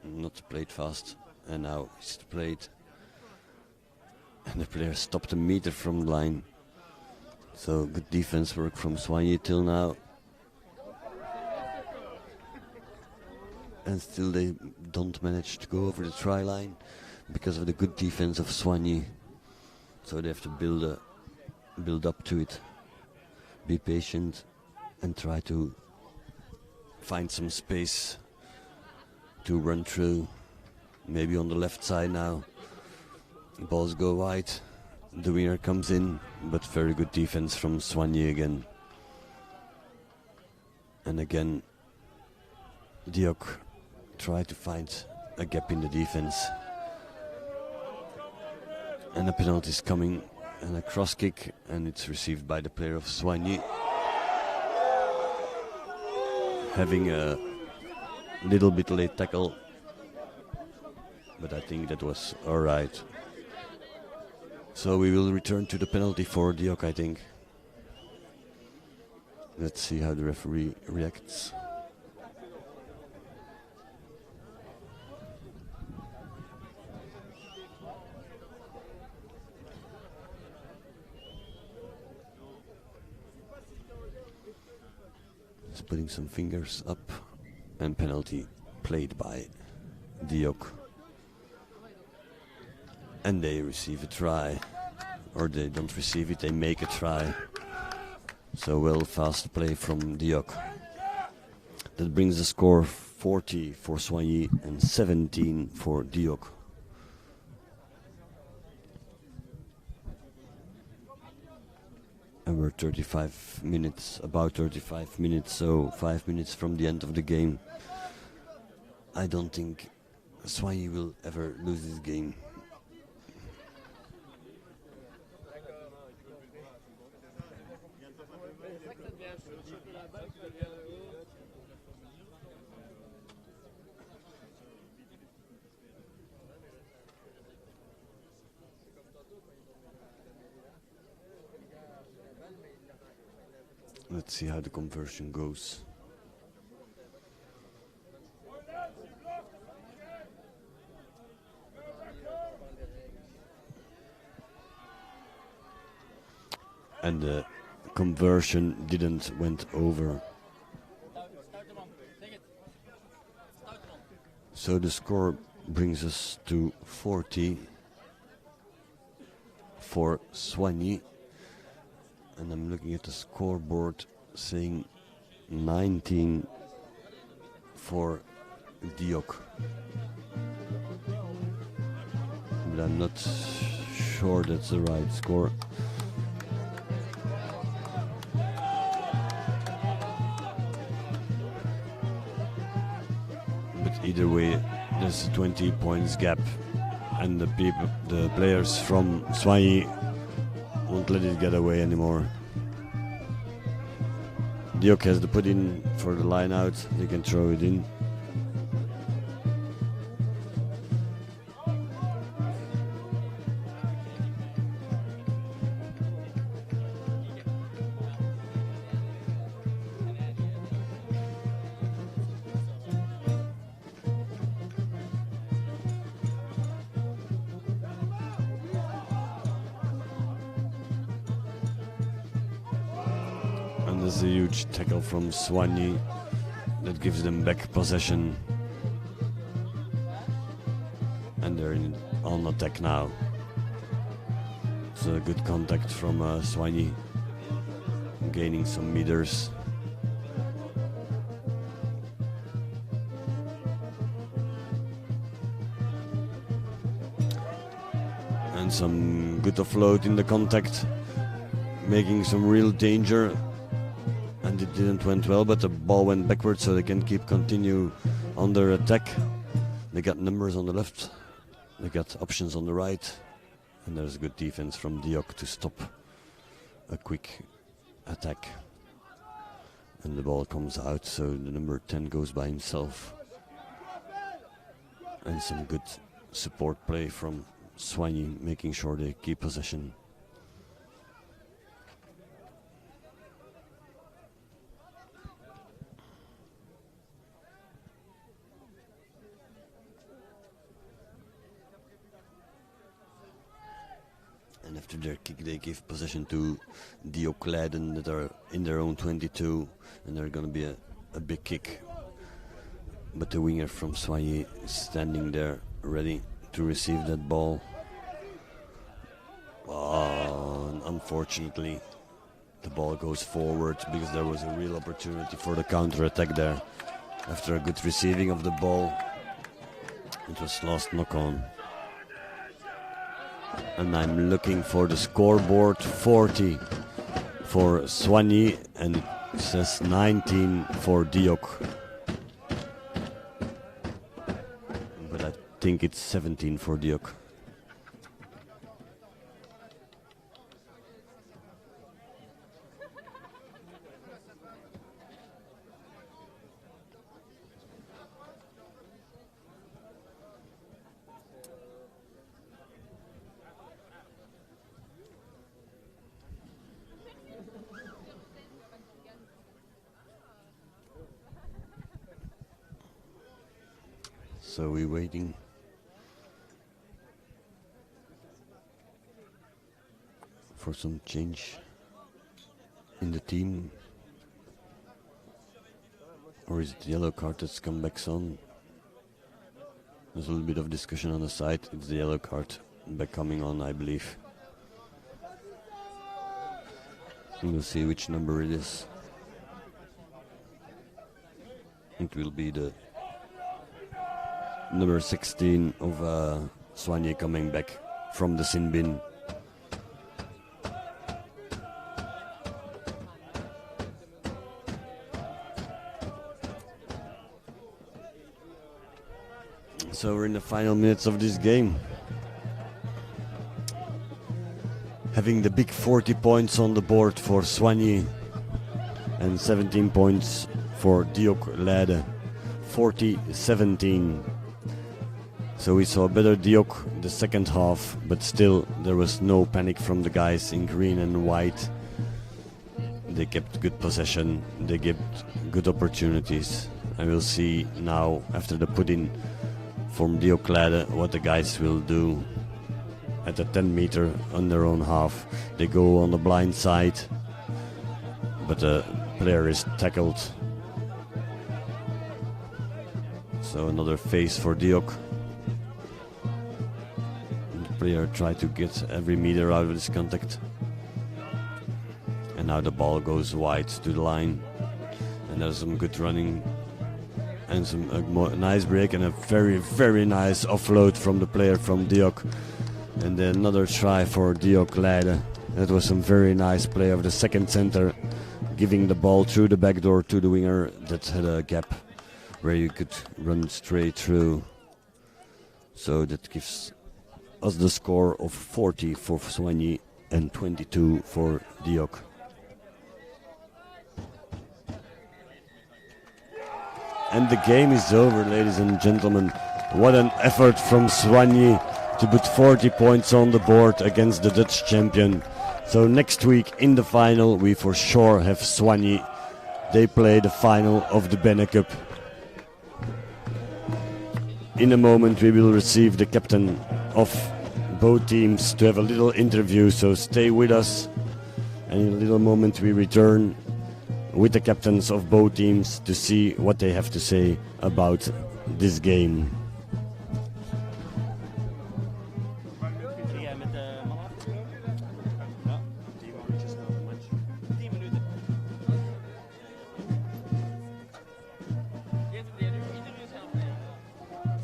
not played fast, and now it's played. And the player stopped a meter from the line. So good defense work from Swaany till now. And still they don't manage to go over the try line because of the good defense of Swaany. So they have to build up to it. Be patient and try to find some space to run through. Maybe on the left side now. Balls go wide. The winner comes in, but very good defense from Swaany again. And again, DIOK try to find a gap in the defense. And a penalty is coming, and a cross kick, and it's received by the player of Swaany. Having a little bit late tackle, but I think that was alright. So we will return to the penalty for DIOK, I think. Let's see how the referee reacts. He's putting some fingers up, and penalty played by DIOK. And they receive a try, or they don't receive it, they make a try. So well, fast play from DIOK. That brings the score 40 for Swaany and 17 for DIOK. And we're 35 minutes, about 35 minutes, so 5 minutes from the end of the game. I don't think Swaany will ever lose this game. Let's see how the conversion goes. And the conversion went over. So the score brings us to 40 for Swaany. And I'm looking at the scoreboard saying 19 for DIOK. But I'm not sure that's the right score. But either way, there's a 20 points gap, and the players from Swaany won't let it get away anymore. DIOK has to put in for the line out, they can throw it in. And there's a huge tackle from Swaany that gives them back possession. And they're on attack now. So good contact from Swaany, gaining some meters. And some good offload in the contact, making some real danger. And it didn't went well, but the ball went backwards, so they can continue on their attack. They got numbers on the left, they got options on the right, and there's good defense from DIOK to stop a quick attack. And the ball comes out, so the number 10 goes by himself. And some good support play from Swaany, making sure they keep possession. And after their kick, they give possession to DIOK Leiden that are in their own 22, and they're going to be a big kick. But the winger from Swaany is standing there ready to receive that ball. And unfortunately, the ball goes forward because there was a real opportunity for the counter-attack there. After a good receiving of the ball, it was lost knock-on. And I'm looking for the scoreboard. 40 for Swaany, and it says 19 for DIOK. But I think it's 17 for DIOK. So we're waiting for some change in the team. Or is it the yellow card that's come back on? There's a little bit of discussion on the side. It's the yellow card back coming on, I believe. We'll see which number it is. It will be the number 16 of Swaany coming back from the sin bin. So we're in the final minutes of this game. Having the big 40 points on the board for Swaany and 17 points for DIOK Leiden. 40-17. So we saw better DIOK the second half, but still there was no panic from the guys in green and white. They kept good possession, they kept good opportunities. I will see now after the put-in from DIOK Leiden what the guys will do. At the 10 meter on their own half, they go on the blind side, but the player is tackled. So another face for DIOK. The player tried to get every meter out of this contact. And now the ball goes wide to the line. And there's some good running and some nice break and a very, very nice offload from the player from DIOK. And then another try for DIOK Leiden. That was some very nice play of the second center, giving the ball through the back door to the winger that had a gap where you could run straight through. So that gives us the score of 40 for Swaany and 22 for DIOK. And the game is over, ladies and gentlemen. What an effort from Swaany to put 40 points on the board against the Dutch champion. So next week in the final we for sure have Swaany. They play the final of the BENECUP. In a moment we will receive the captain of both teams to have a little interview, so stay with us. And in a little moment we return with the captains of both teams to see what they have to say about this game. Met de man afgesproken? Ja. 10 minuutjes na de match. 10 minuten. Iedereen zelf nemen.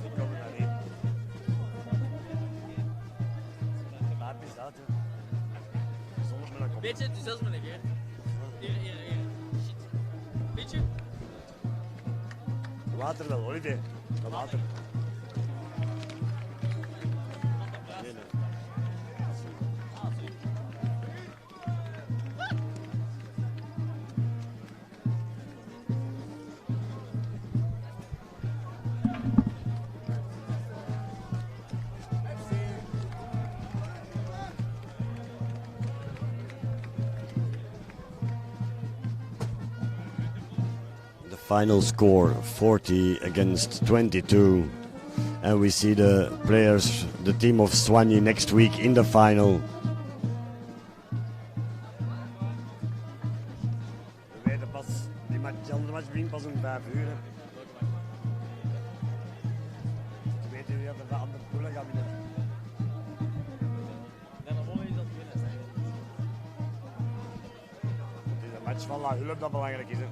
Ik kom er naar in. Waar is dat? Zonder me naar komen. Beetje enthousiasme, hè? Hier. Shit. Beetje? Water wel, Olivier. Water. Final score 40 against 22, and we see the players, the team of Swaany next week in the final. We weten pas, die match begint pas om 5 uur. We weten wie de andere poelen gaan winnen. En dan volgende is dat winnen zijn. Het is een match van La Hulp dat belangrijk is. Hè.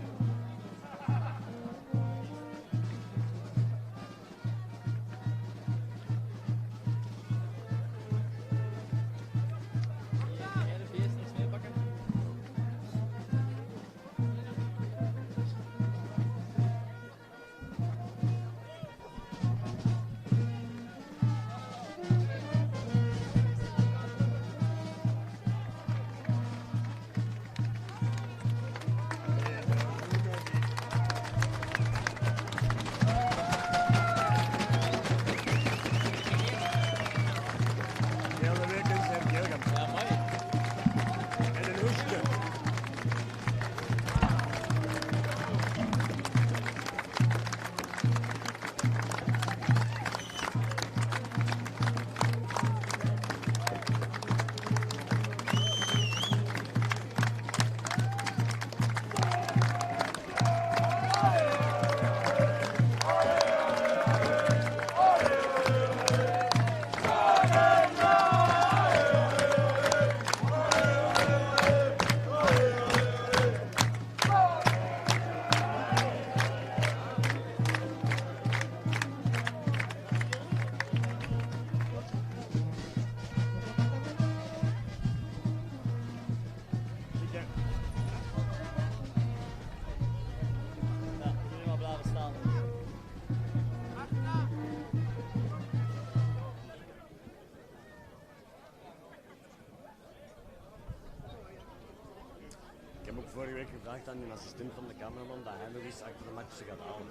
Ik heb ook vorige week gevraagd aan een assistent van de cameraman dat hij nog eens achter de match gaat halen.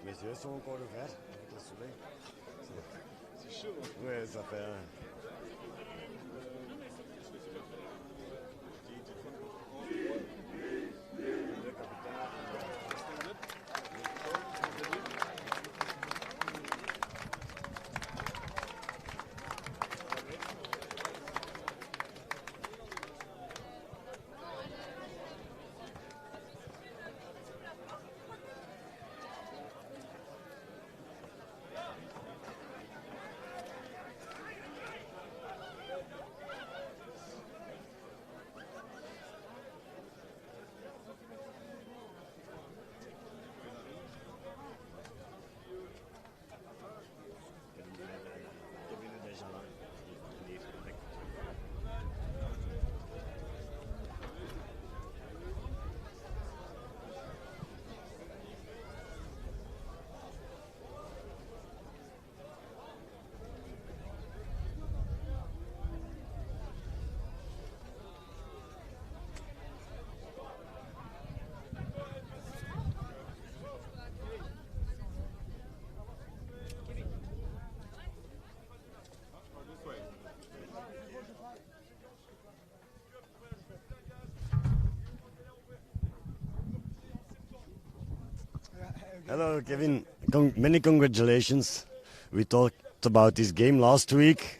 Messieurs sont encore ouverts avec le soleil. C'est chaud. Oui, ça fait. Hello, Kevin. Many congratulations. We talked about this game last week.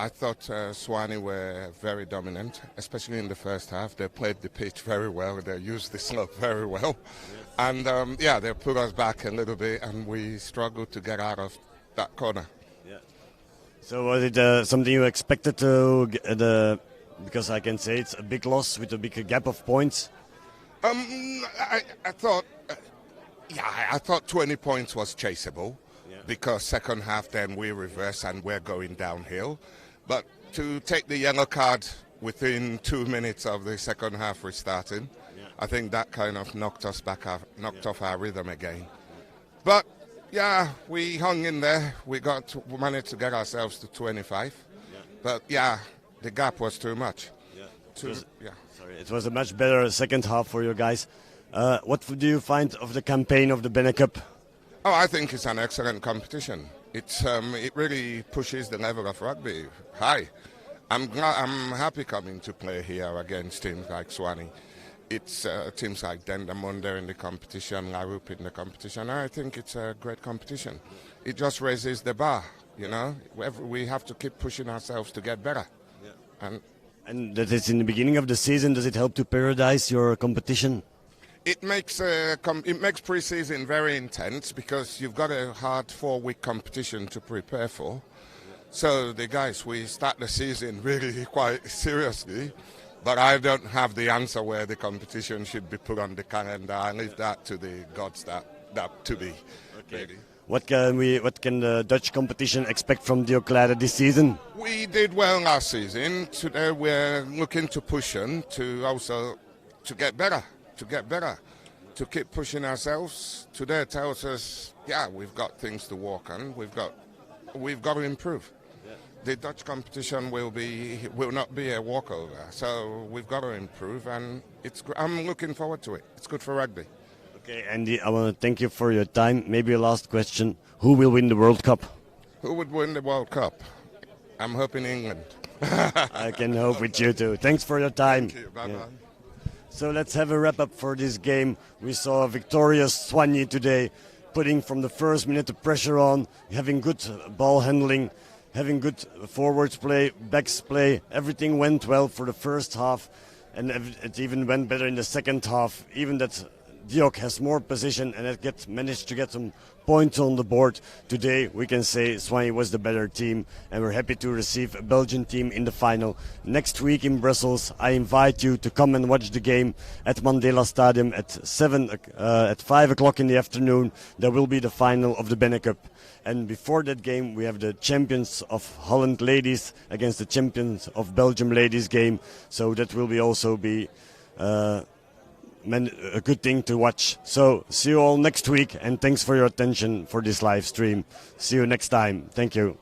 I thought Swaany were very dominant, especially in the first half. They played the pitch very well. They used the slope very well. And yeah, they put us back a little bit and we struggled to get out of that corner. Yeah. So was it something you expected to get, because I can say it's a big loss with a big gap of points? I thought, I thought 20 points was chaseable. Because second half then we reverse and we're going downhill. But to take the yellow card within 2 minutes of the second half restarting, I think that kind of knocked us back, knocked off our rhythm again. But yeah, we hung in there. We managed to get ourselves to 25. But yeah, the gap was too much. It was a much better second half for you guys. What do you find of the campaign of the BENECUP? Oh, I think it's an excellent competition. It really pushes the level of rugby high. I'm happy coming to play here against teams like Swaany. It's teams like Dendermonde in the competition, La Roupe in the competition. I think it's a great competition. It just raises the bar, you know. We have to keep pushing ourselves to get better. And that is in the beginning of the season. Does it help to periodize your competition? It makes pre-season very intense because you've got a hard 4-week competition to prepare for. So the guys, we start the season really quite seriously, but I don't have the answer where the competition should be put on the calendar. I leave that to the gods that to be. Okay. Really. What can the Dutch competition expect from DIOK this season? We did well last season. Today we're looking to push on to get better. To keep pushing ourselves. Today tells us, yeah, we've got things to work on. We've got to improve. The Dutch competition will not be a walkover. So we've got to improve, and I'm looking forward to it. It's good for rugby. Okay, Andy, I want to thank you for your time. Maybe a last question: who will win the World Cup? Who would win the World Cup? I'm hoping England. I can hope with you too. Thanks for your time. Thank you. Bye-bye. So let's have a wrap up for this game. We saw a victorious Swaany today, putting from the first minute the pressure on, having good ball handling, having good forwards play, backs play. Everything went well for the first half, and it even went better in the second half. Even that DIOK has more position and it managed to get some points on the board. Today we can say Swaany was the better team, and we're happy to receive a Belgian team in the final. Next week in Brussels, I invite you to come and watch the game at Mandela Stadium at 5 o'clock in the afternoon. There will be the final of the BENECUP. And before that game, we have the champions of Holland ladies against the champions of Belgium ladies game. So that will also be a good thing to watch. So see you all next week, and thanks for your attention for this live stream. See you next time. Thank you.